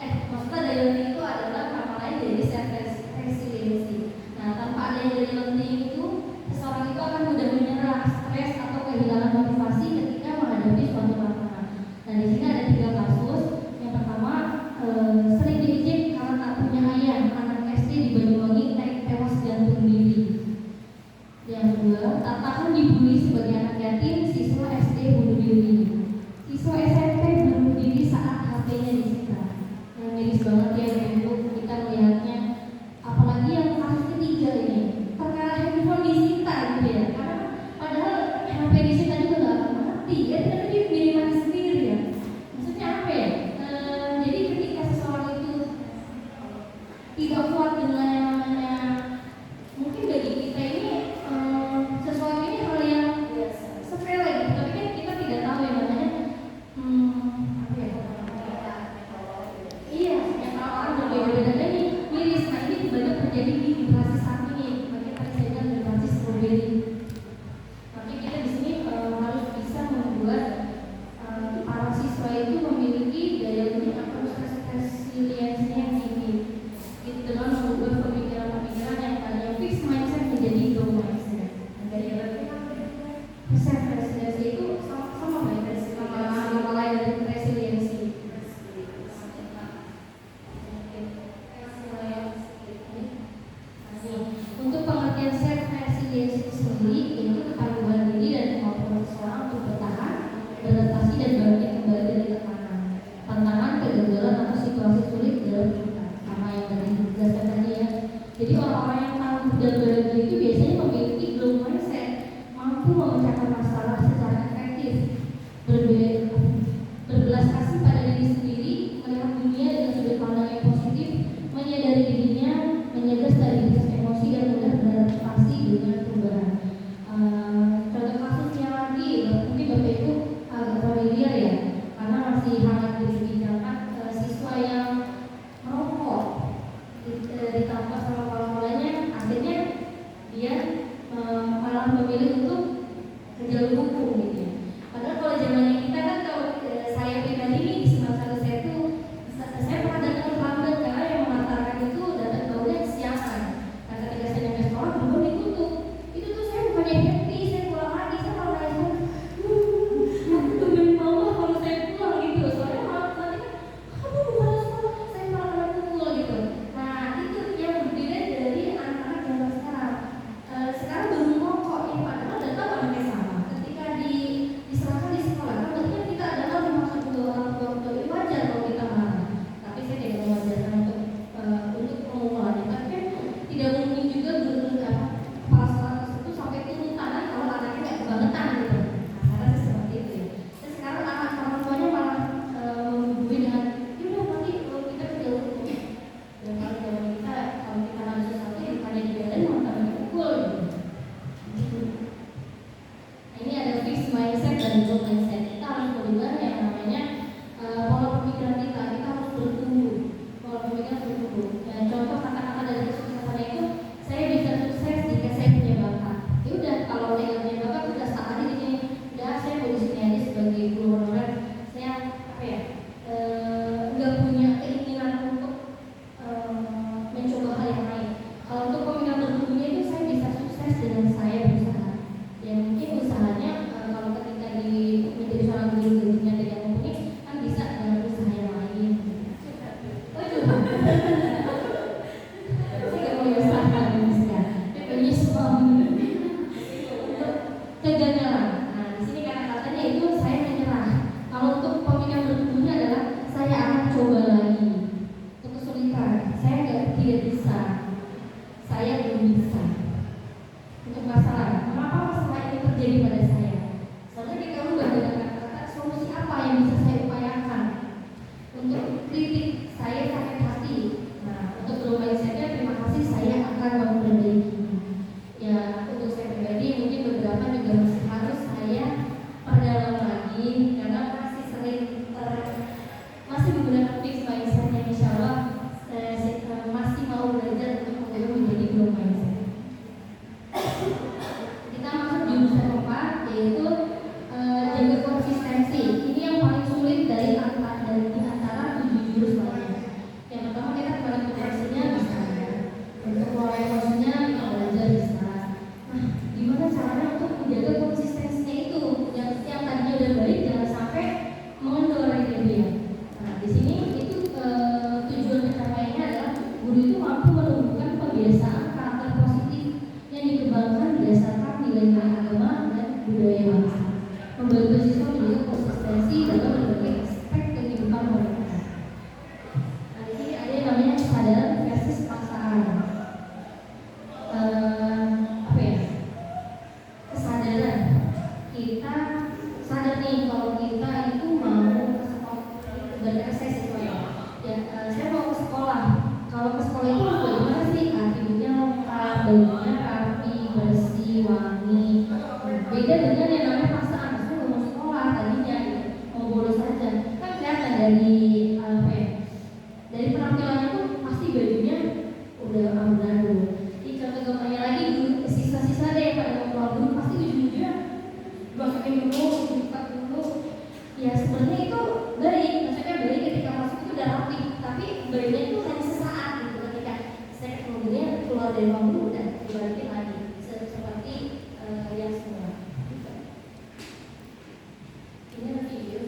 D: Maksudnya daya lenting itu adalah nama lain dari self resiliency. Nah tanpa adanya daya lenting itu seseorang itu akan mudah menyerah, stres atau kehilangan motivasi ketika menghadapi suatu tantangan. Nah di sini ada 3 kasus. Yang pertama sering diejek karena tak punya ayah, anak SD di Banyuwangi tewas gantung diri. Yang kedua, tak tahan dibully sebagai anak yatim, siswa SD bunuh diri. Siswa SMP bunuh diri saat HP-nya disita. Yang miris banget ya Ibu, kita melihatnya. Apalagi yang kasus ketiga ini, perkara handphone disita gitu ya. Karena padahal HP disita juga nggak akan mati ya, tapi dia milih mati sendiri ya. Maksudnya apa ya? Jadi ketika seseorang itu tidak kuat dengan yang namanya, mungkin bagi kita ini sesuatu ini hal yang sepele gitu, tapi kan kita tidak tahu yang namanya apa ya? Iya, yang orang berbeda-beda dan ini miris. Nah ini banyak terjadi di generasi saat ini. Makanya tadi saya bilang generasi strawberry. Tapi kita di sini harus bisa membuat para siswa itu memiliki daya lenting atau resiliensinya yang tinggi. Itu dengan mengubah pemikiran-pemikiran yang tadinya fixed mindset menjadi growth mindset. Daya lenting self resiliensi itu sama baik sama lain dari resiliensi. Untuk pengertian self resiliensi itu sendiri yaitu ketangguhan diri dan kemampuan seseorang untuk bertahan, beradaptasi dan bangkit kembali dari tekanan, tantangan, kegagalan atau situasi sulit dalam kehidupan. Sama yang tadi dijelaskan tadi ya. Jadi orang-orang yang tangguh dan bahagia itu biasanya memiliki growth mindset, mampu memecahkan masalah secara efektif, berbelas kasih pada diri sendiri, melihat dunia dengan sudut pandang yang positif, menyadari dirinya, menjaga stabilitas emosi dan mudah beradaptasi dengan perubahan. Contoh kasusnya lagi, mungkin Bapak Ibu agak familiar ya, karena masih hangat diperbincangkan siswa yang merokok ditangkap sama pola-polanya, akhirnya dia malah memilih untuk ke jalur hukum gitu ya. Padahal kalau zamannya kita kan, kalau saya pribadi nih di semester saya tuh saya pernah datang lambat karena yang mengantarkan itu datang baunya kesiangan. Nah ketika saya nyampe sekolah belum ditutup. Itu tuh saya bukannya happy, saya pulang lagi, saya malah nangis. Aku tungguin mama kalau saya pulang gitu. Soalnya malah nanti kan kamu bukan sekolah, saya malah kena pukul gitu. Nah itu yang berbeda dari anak-anak zaman sekarang. Sekarang baru ngokok ini padahal udah tahu anaknya sama. Ketika diserahkan di sekolah, kan berarti kan kita adalah dimaksud untuk orang tua ini wajar kalau kita marah. Tapi saya tidak mewajarkan untuk mengulangi. Tapi kan tidak mungkin juga guru kepala sekolah tersebut sampai turun tangan kalau anaknya nggak kebangetan gitu. Nah, saya rasa seperti itu ya. Dan sekarang anak orang tuanya malah menghubungi dengan, yaudah nanti kalau kita ke jalur hukum. Dan kalau zaman kita, kalau kita harus sesuatu ya bukannya dibelain malah kami dipukul gitu. Nah, ini ada fixed mindset dan growth mindset. Kita harus berubah yang namanya pola pemikiran kita harus bertumbuh. Pola pemikiran bertumbuh. Dan contoh kata-kata dari kesuksesannya itu, saya bisa sukses jika saya punya bakat. Ya udah, kalau saya nggak punya bakat, udah stuck aja di sini. Udah, saya mau di sini aja sebagai guru honorer. Saya apa ya? Nggak punya keinginan untuk mencoba hal yang lain. Kalau untuk pemikiran bertumbuhnya itu saya bisa sukses dengan saya berusaha. Ya mungkin usahanya kalau ketika menjadi seorang guru gajinya tidak mumpuni kan bisa dengan usaha yang lain. Oh itu, saya nggak punya usaha bisa, saya punya suami. Untuk kegagalan. Nah di sini kata-katanya itu saya menyerah. Kalau untuk pemikiran bertumbuhnya adalah saya akan coba lagi. Untuk kesulitan, saya tidak bisa, saya belum bisa. Untuk masalah, mengapa masalah ini terjadi pada saya? Soalnya kita ubah dengan kata-kata solusi apa yang bisa saya upayakan. Untuk kritik, saya sakit hati. Nah, keluar dari ruang guru udah dibalikin lagi seperti yang semula. Ini ada video.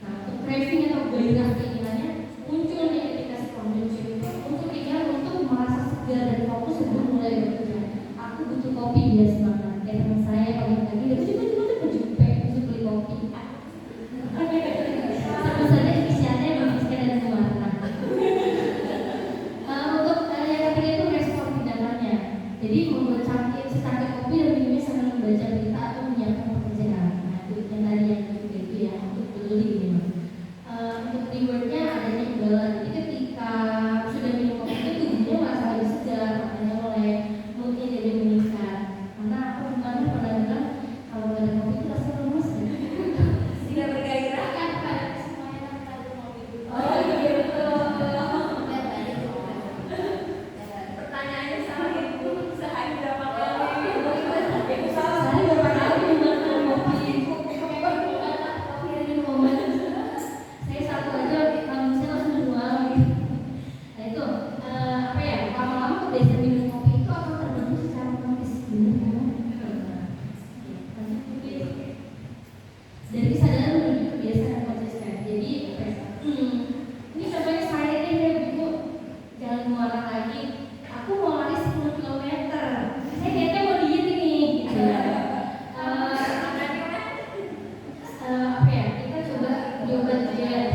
D: Nah, untuk craving atau gairah keinginannya muncul nih ketika sekolah. diet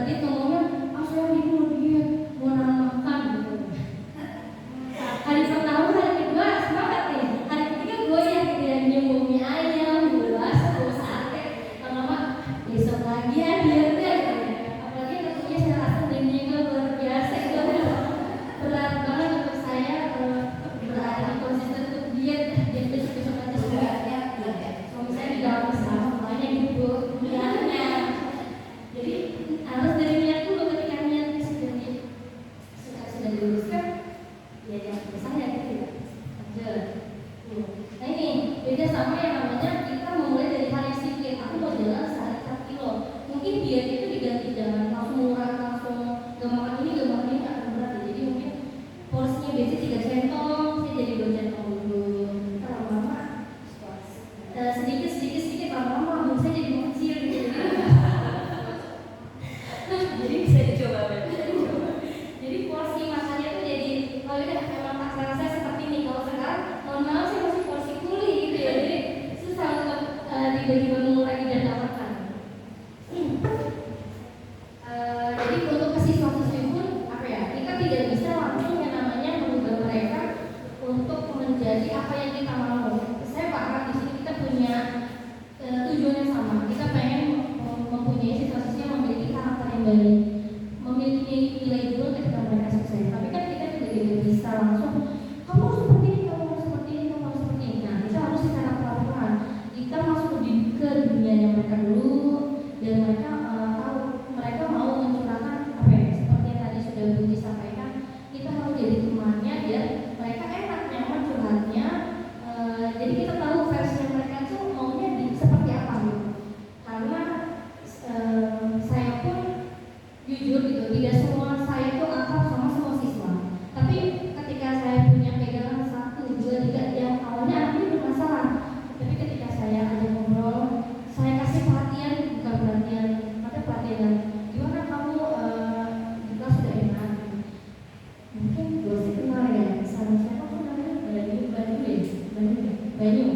D: diet ngomongnya saya bingung diet mau makan gitu. Hari pertama hari kedua semangat nih, hari ketiga gue yang nyium mie ayam buas sate lama-lama besok lagi ya dietnya apalagi tentunya saya rasa dagingnya luar biasa itu berat banget untuk saya berada di konsisten untuk diet besok aja sebenarnya kalau misalnya di dalam selama makanya gitu niatnya jadi harus dari niat dulu ketika niatnya sudah diluruskan ya jangan saya gitu lanjut. Nah ini beda sama yang namanya kita memulai dari hal yang sedikit. Aku mau jalan sehari 1 kilo. Mungkin diet itu diganti jangan langsung murah langsung gak makan ini akan berat. Jadi mungkin porsinya biasanya 3 centong, saya jadi 2 centong dulu. Lama-lama sedikit lama-lama saya jadi mengecil gitu. Jadi bisa dicoba. Jadi porsi makannya tuh jadi kalau udah memang taksa saya seperti ini. Kalau sekarang mohon maaf saya masih porsi kuli gitu ya. Jadi susah untuk tiba-tiba mengurangi dan makan. Jadi untuk ke siswa-siswi pun apa ya kita tidak bisa langsung yang namanya mengubah mereka untuk menjadi apa yang kita mau. Saya paham di sini kita punya tujuan yang sama. Kita pengen mempunyai siswa-siswi yang memiliki karakter yang baik, memiliki nilai dulu ketika mereka sukses. Tapi kan kita tidak bisa langsung kamu harus seperti ini, kamu harus seperti ini, kamu harus seperti ini. Nah kita harus secara pelan-pelan kita masuk ke dunianya mereka dulu dan mereka tahu mereka mau mencurahkan apa ya seperti yang tadi sudah Budi sampaikan. Kita harus jadi temannya biar mereka enak nyaman curhatnya. Jadi kita tahu versi mereka tuh maunya seperti apa gitu. Karena saya pun jujur gitu, tidak semua saya itu akrab sama semua siswa. Tapi ketika saya punya pegangan 1, 2, 3 yang awalnya anaknya bermasalah, tapi ketika saya ajak ngobrol, saya kasih perhatian, bukan perhatian, tapi perhatian. Gimana kamu di kelas sudah enak? Mungkin dosen kenal ya, sama siapa pun namanya Banyu.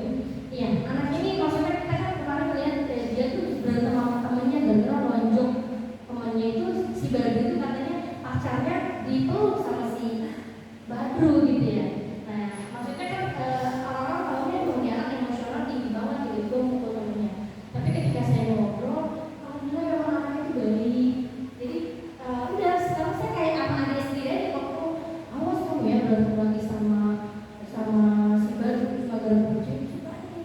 D: Iya, anak ini maksudnya kita kan kemarin lihat dia tuh berantem sama temennya gara-gara lonjong. Temannya itu si Badru itu katanya pacarnya dipeluk sama si Badru gitu ya. Nah maksudnya kan orang-orang tahunya punya anak emosional tinggi banget gitu mukul temennya. Tapi ketika saya ngobrol, alhamdulillah memang anaknya itu baik. Jadi udah sekarang saya kayak sama adik sendiri aja waktu awas kamu ya berantem lagi sama si Badru cuma gara-gara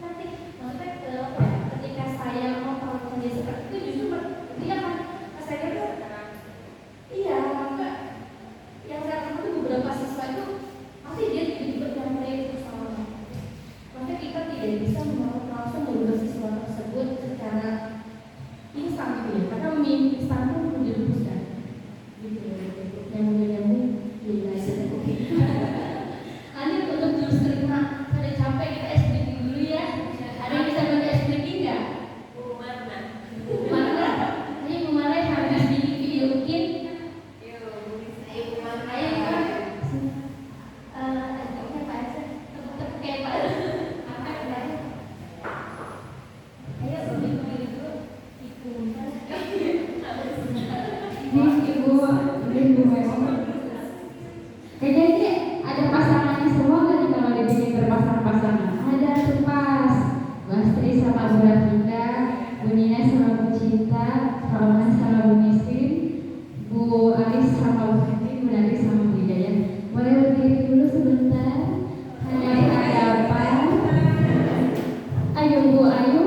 D: nanti maksudnya ketika saya memperlakukan dia seperti itu justru dia kan saya tuh iya enggak yang saya tahu tuh beberapa siswa itu pasti dia tiba-tiba nyamperin terus sama makanya kita tidak bisa langsung merubah siswa tersebut secara instan gitu ya karena mie instan pun belum direbuskan gitu nyambung belajar lanjut untuk jurus kelima sudah capek kita explain dulu ya ada yang bisa bantu explain nggak? Mana? Ini kemarin habis bikin video mungkin kayaknya ini ada pasangannya semua kan kalau dibikin berpasang-pasangan ada tuh pas Bastri sama Bu Rafika, Bu Nina sama Bu Cinta, Pak Oman sama Bu Nisrin, Bu Alis sama Bu Fitri, Bu Nadi sama Bu Hidayah. Boleh berdiri dulu sebentar hanya perhadapan. Ayo Bu Ayu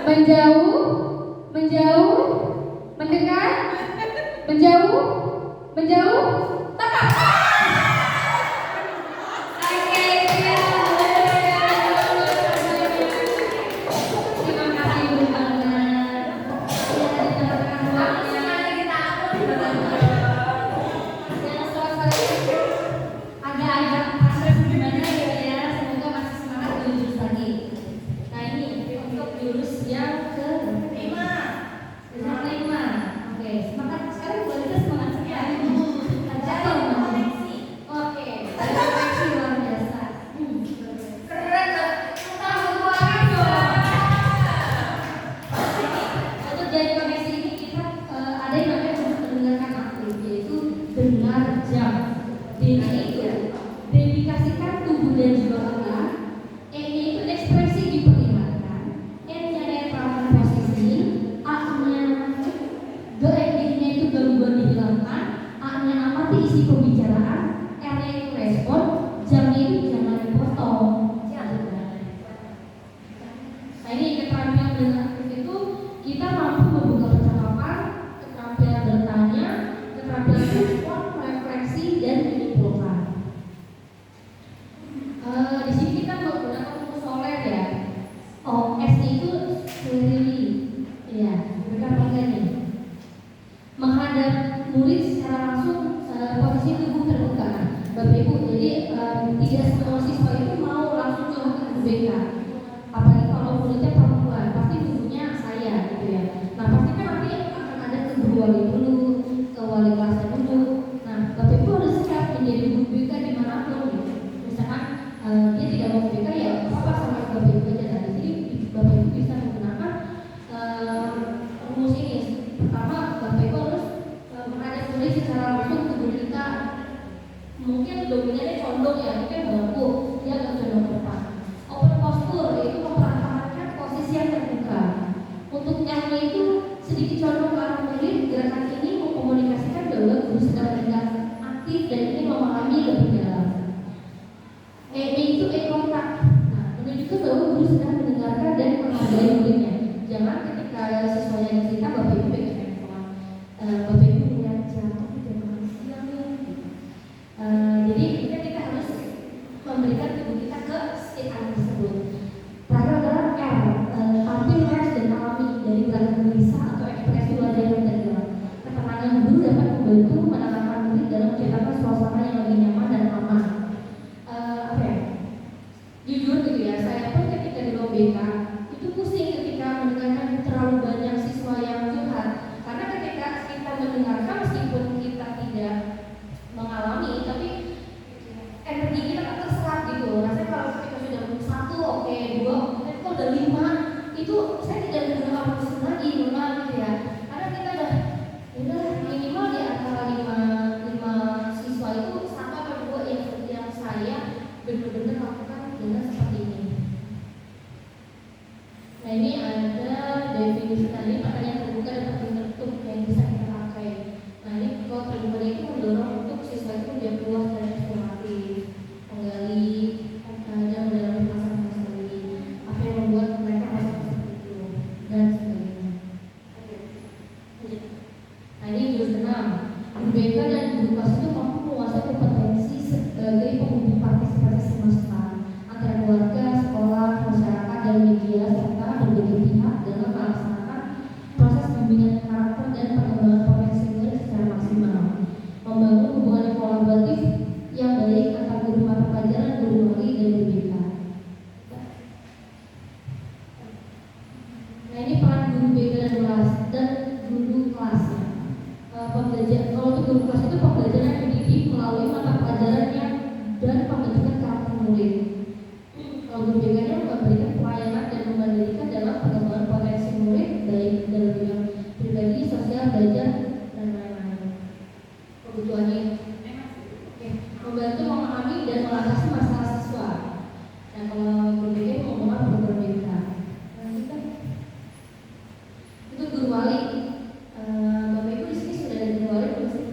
D: menjauh, menjauh, mendekat, menjauh, menjauh, tetap. Oke, siap. Terima kasih Ibu banget. Ya, diterangkan waktunya. Dan suasana agak-agak panas gimana gitu ya. Semoga masih semangat 2 jurus lagi. Nah ini untuk jurus yang ke-5. Oke, semangat sekarang boleh kita semangat sekali. Jatuh koneksi. Oke, ada koneksi luar biasa. Keren loh. Tahu banget dong. Untuk jadi koneksi ini kita ada yang namanya mendengarkan aktif, yaitu dengar jam. D-nya itu dedikasikan tubuh dan jiwa kita. E-nya itu ekspresi diperlihatkan. N-nya netral posisi. A-nya D-nya itu gangguan dihilangkan. A-nya amati isi pembicaraan. R-nya itu respon. Jamnya itu jangan dipotong. Nah ini keterampilan dengan aktif itu kita mampu membuka percakapan, keterampilan bertanya, keterampilan respon, refleksi dan menyimpulkan. Di sini kita menggunakan rumus Soler ya. S itu sendiri, ya, benar banget nih. Menghadap murid secara langsung, posisi tubuh terbuka. Bapak Ibu, jadi tidak semua siswa itu mau langsung curhat ke guru BK. Apalagi kalau muridnya perempuan, pasti gurunya saya gitu ya. Nah pasti kan nanti akan ada ke guru wali dulu, ke wali kelasnya dulu. Nah Bapak Ibu harus siap menjadi guru BK dimanapun gitu. Misalkan dia tidak mau BK ya apa sama Bapak Ibu aja. Nah di sini Bapak Ibu bisa menggunakan rumus ini. Pertama Bapak Ibu harus menghadap murid secara langsung ke guru kita. Mungkin dominannya condong ya, mungkin bangku dia agak condong ke depan. Open posture yaitu mempertahankan posisi yang terbuka. Untuk yang itu sedikit condong ke arah murid, gerakan ini mengkomunikasikan bahwa guru sedang bertindak aktif dan ingin memahami lebih dalam. E-nya itu kontak. Nah, menunjukkan bahwa guru sedang mendengarkan dan menghargai muridnya. Jangan ketika siswanya cerita Bapak Ibu pegang handphone, Bapak Ibu melihat jam, jam siang nih. Jadi kita harus memberikan tubuh kita ke state tersebut. Terakhir adalah R, tampil fresh dan alami dari gerakan gelisah atau ekspresi wajah yang tergerak. Ketenangan guru dapat membantu menenangkan murid dalam menciptakan suasana yang lebih nyaman dan aman. Jujur gitu ya, saya pun ketika di ruang BK itu pusing ketika mendengarkan terlalu banyak siswa yang curhat. Karena ketika kita mendengarkan meskipun kita tidak mengalami, tapi energi kita kan terserap gitu. Rasanya kalau kita sudah 1, oke, 2, oke, kalau udah 5, itu saya tidak mendengar pusing lagi, gitu ya. Karena kita udah minimal di antara 5 siswa itu 1 atau 2 yang saya benar-benar lakukan dengan seperti ini. Nah ini ada definisi tadi pertanyaan terbuka dan tertutup yang bisa kita pakai. Nah ini kalau terbuka itu mendorong untuk siswa itu menjadi luas dan eksploratif, menggali dan mendalami perasaan sendiri, apa yang membuat mereka merasa seperti itu dan sebagainya. Nah ini jurus 6. Guru BK dan guru kelas itu mampu menguasai kompetensi sebagai penghubung partisipasi semesta antara keluarga, sekolah, masyarakat, dan media serta berbagai pihak dalam melaksanakan proses pembinaan karakter dan pengembangan potensi murid secara maksimal, membangun hubungan yang kolaboratif yang baik antara guru mata pelajaran, guru wali, dan guru BK. Nah ini peran guru BK dan guru kelas ya. Pembelajaran kalau untuk guru kelas itu pembelajaran yang dididik melalui mata pelajarannya dan pembentukan karakter murid. Kalau guru BK-nya memberikan pelayanan dan memandirikan dalam pengembangan potensi murid baik dalam bidang pribadi, sosial, belajar, dan lain-lain. Kebutuhannya membantu memahami dan mengatasi masalah siswa. Nah kalau guru BK mengembangkan program BK. Itu guru wali. Bapak Ibu di sini sudah ada guru wali belum sih?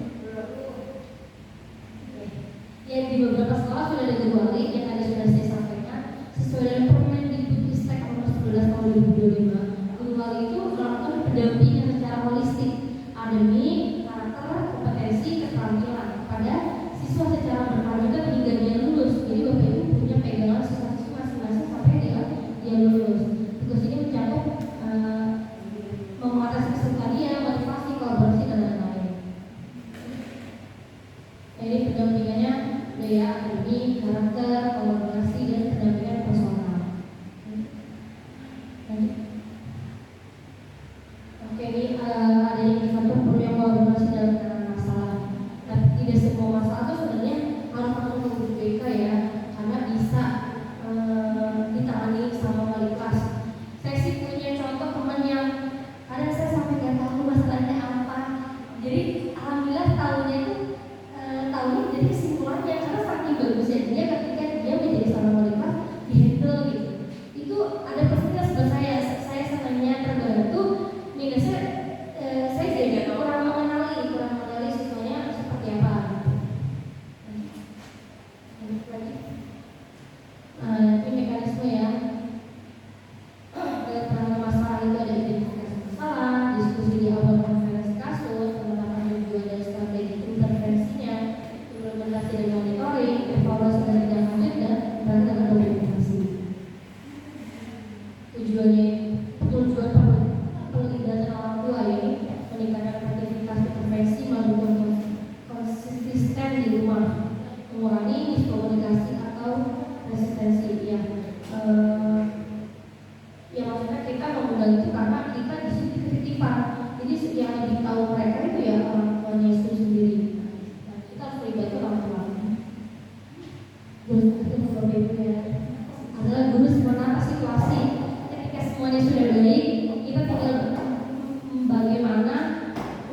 D: Ya di beberapa sekolah sudah ada guru wali yang ada sudah saya sampaikan sesuai dengan Permendikbudristek nomor 11 tahun 2025. Guru pendampingan secara holistik, akademik, karakter, kompetensi, keterampilan kepada siswa secara berkelanjutan hingga dia lulus. Jadi Bapak Ibu punya pegangan siswa-siswa masing-masing sampai dia lulus. Tugas ini mencakup mengatasi kesulitan dia, motivasi, kolaborasi dan lain-lain. Jadi pendampingannya daya akademik, karakter, kolaborasi dan pendampingan personal. Oke, ini ada indikator program kolaborasi dalam penanganan masalah. Nah, tidak semua masalah itu sebenarnya harus langsung ke BK ya, karena bisa ditangani sama wali kelas. Saya sih punya contoh teman yang kadang saya sampai nggak tahu masalahnya apa. Jadi alhamdulillah tahunya itu tahunya jadi kesimpulannya karena saking bagusnya dia ketika dia menjadi seorang wali kelas dihandle gitu. Itu ada plus buat saya senangnya terbantu. Minusnya saya jadi kurang mengenali siswanya seperti apa. Ini mekanisme ya. Penanganan masalah itu ada identifikasi masalah, diskusi di awal konferensi kasus, penetapan tujuan dan strategi intervensinya, implementasi dan monitoring, evaluasi dan tindak lanjut dan penanganan dokumentasi. Tujuan penelitian orang tua ini meningkatkan kreativitas intervensi melalui konsisten di rumah, mengurangi miskomunikasi atau resistensi ya. Ya maksudnya kita mengundang itu karena kita di sini ketitipan. Jadi yang lebih tahu mereka itu ya orang tuanya itu sendiri. Nah, kita harus melibatkan orang tuanya. Terus itu Bapak Ibu ya adalah guru sebenarnya situasi. Ketika semuanya sudah baik, kita tinggal bagaimana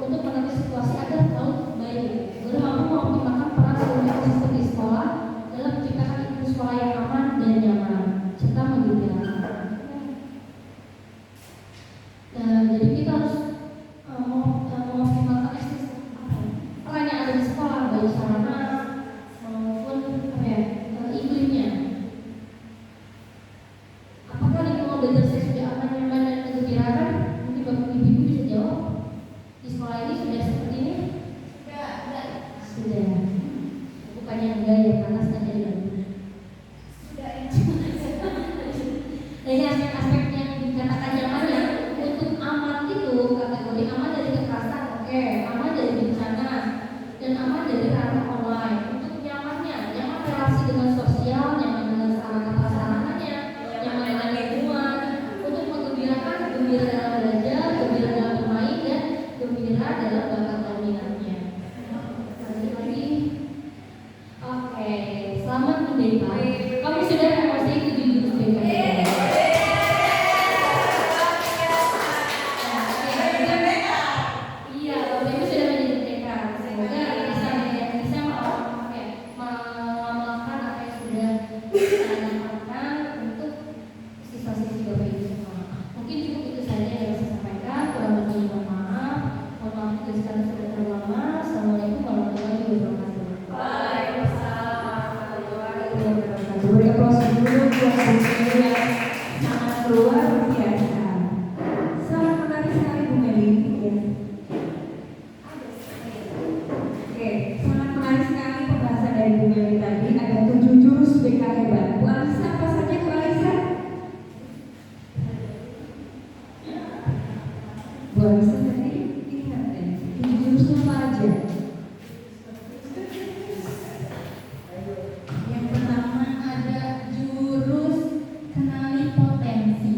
D: untuk menentukan situasi agar tahu baik. Guru mampu mengoptimalkan peran seluruh ekosistem di sekolah dalam menciptakan lingkungan sekolah yang aman dan nyaman, serta menggembirakan. Nah, jadi kita harus mengoptimalkan peran yang ada di sekolah, baik sarana maupun iklimnya. Apakah lingkungan belajar saya sudah aman, nyaman dan menggembirakan? Mungkin Bapak Ibu bisa jawab. Di sekolah ini sudah seperti ini? Sudah. Bukannya enggak ya, karena saja tidak. Nah, ini aspek-aspek yang dikatakan nyaman ya. Untuk aman itu kategori aman dari kekerasan, oke, aman dari bencana, dan aman dari ranah online. Untuk nyamannya, nyaman relasi dengan sosial, nyaman dengan sarana prasarananya, nyaman dengan lingkungan. Untuk menggembirakan, gembira dalam belajar, gembira dalam bermain, dan gembira dalam bakat dan minatnya. Lagi, oke, selamat merdeka. Kami sudah menguasai 7 jurus BK. Iya, Bapak Ibu sudah menjadi mereka. Semoga bisa mengamalkan apa yang sudah kita dapatkan untuk siswa-siswi Bapak Ibu semua. Mungkin cukup itu saja yang saya sampaikan. Kurang lebih mohon maaf. Mohon maaf jika sekali sudah terlalu lama. Assalamualaikum warahmatullahi wabarakatuh.
A: Beri aplaus dulu buat Bu yang sangat luar biasa. Sangat menarik sekali Bu Meli. Oke, sangat menarik sekali pembahasan dari Bu Meli tadi. Ada 7 jurus BK hebat. Bu Alisa, apa saja Bu Alisa? Bu Alisa tadi ingat ya, 7 jurusnya apa aja?
E: Yang pertama ada jurus kenali potensi.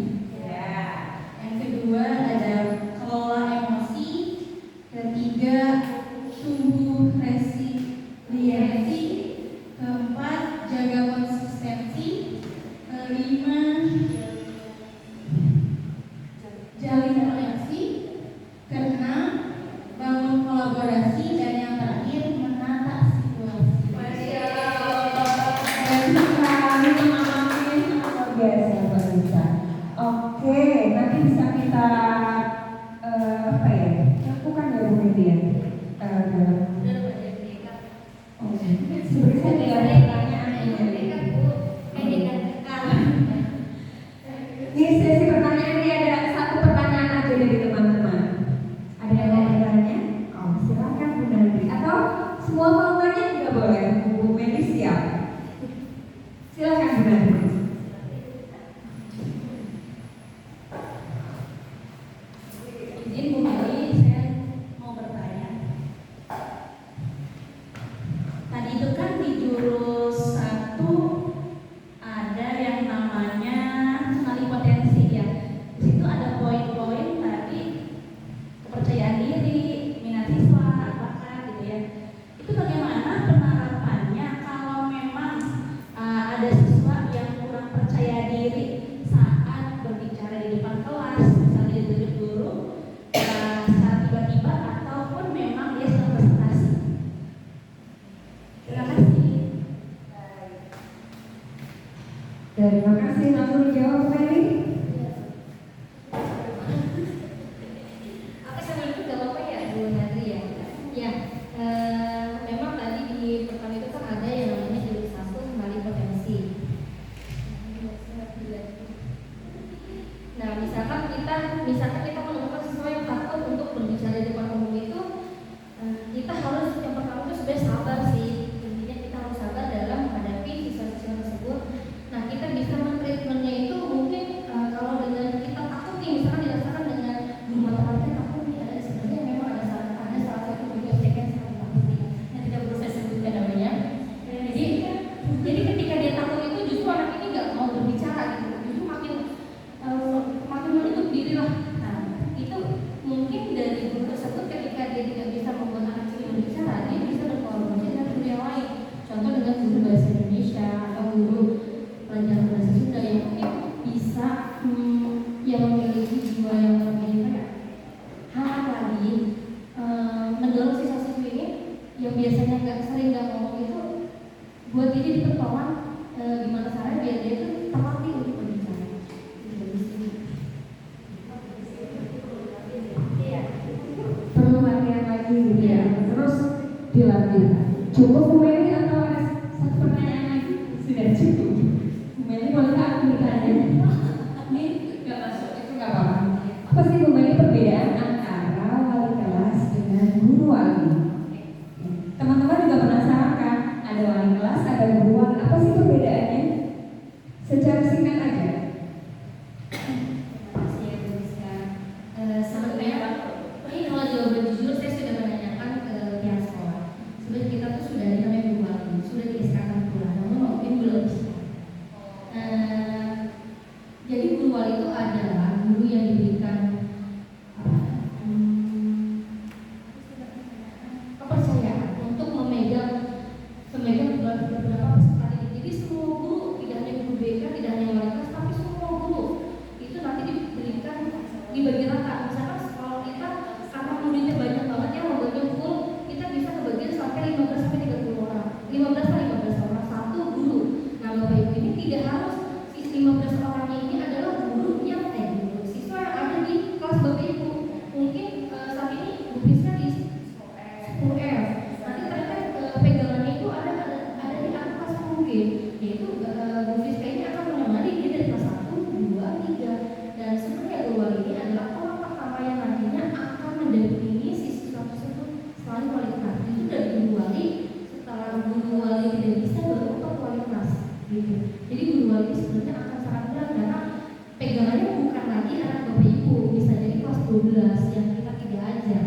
E: Yang kedua ada kelola emosi. Ketiga tumbuh resiliensi. Keempat jaga konsistensi. Kelima jalin koneksi. Keenam bangun kolaborasi. Dan yang terakhir menata situasi.
A: Biasa Bu Alisa. Oke, nanti bisa kita apa ya? Lakukan ya Bu Meli ya. Sebenarnya ada pertanyaan ini. Ini sesi pertanyaan ini ada satu pertanyaan aja dari teman-teman. Terima kasih, langsung dijawab Bu Meli.
D: Aku sambil itu gak apa-apa ya Bu Nadri ya. Ya, memang tadi di pertama itu kan ada yang namanya jurus 1 kembali potensi. Nah, misalkan kita menemukan sesuatu yang takut untuk berbicara di depan umum itu, kita harus yang pertama itu sebenarnya sabar sih. Intinya kita harus sabar dalam menghadapi siswa-siswa tersebut. Nah, kita bisa men-treatmentnya itu mungkin kalau dengan kita takut nih, misalkan dirasakan dengan guru matematika takut nih, ada sebenarnya memang ada salah satu guru TK yang sangat takut nih, yang tidak perlu saya sebutkan namanya. Jadi ketika dia takut itu justru anak ini nggak mau berbicara gitu, justru makin menutup diri lah. Nah, itu mungkin dari guru tersebut ketika dia tidak bisa membuat anak ini berbicara, dia bisa berkolaborasi dengan guru yang lain. Contoh dengan guru bahasa Indonesia atau guru pelajaran bahasa Sunda yang mungkin bisa yang memiliki jiwa yang lebih lagi mendorong siswa-siswi ini yang biasanya nggak ngomong itu, buat dia di pertemuan gimana caranya biar dia itu terlatih untuk berbicara.
A: Perlu latihan lagi gitu ya. Terus dilatih. Cukup Bu Meli atau ada satu pertanyaan lagi? Sudah cukup. Bu Meli boleh aku bertanya? Ini nggak masuk, itu nggak apa-apa. Apa sih Bu Meli perbedaan antara wali kelas dengan guru wali? Teman-teman juga penasaran kan? Ada wali kelas, ada guru wali. Apa sih perbedaannya? Secara singkat aja.
D: Ini kalau jawaban jujur saya sudah menanyakan ke pihak sekolah. Sebenarnya kita tuh sudah ada namanya guru wali, sudah di-SK-kan pula, namun mungkin belum bisa. Jadi guru wali itu adalah guru yang diberikan kepercayaan untuk memegang beberapa peserta didik. Jadi semua guru, tidak hanya guru BK, tidak hanya wali kelas, tapi semua guru itu nanti dibagi rata. Misalkan kalau kita karena muridnya banyak banget ya, membaginya full, kita bisa kebagian sampai 15 sampai 30 orang, 15 orang satu guru. Nah, Bapak Ibu ini tidak harus 15 orangnya ini adalah guru yang guru siswa yang ada di kelas Bapak Ibu. Mungkin saat ini Bu Priska di 10F, nanti ternyata pegangannya itu ada di atas kelas mungkin, yaitu Bu Priska ini akan menemani dia dari kelas 1, 2, 3. Dan sebenarnya guru wali ini adalah orang pertama yang nantinya akan mendampingi siswa tersebut selain wali kelas. Itu dari guru wali, setelah guru wali tidak bisa baru ke wali kelas gitu. Jadi guru wali sebenarnya akan sangat berat karena pegangannya bukan lagi anak Bapak Ibu, bisa jadi kelas 12 yang kita tidak ajar.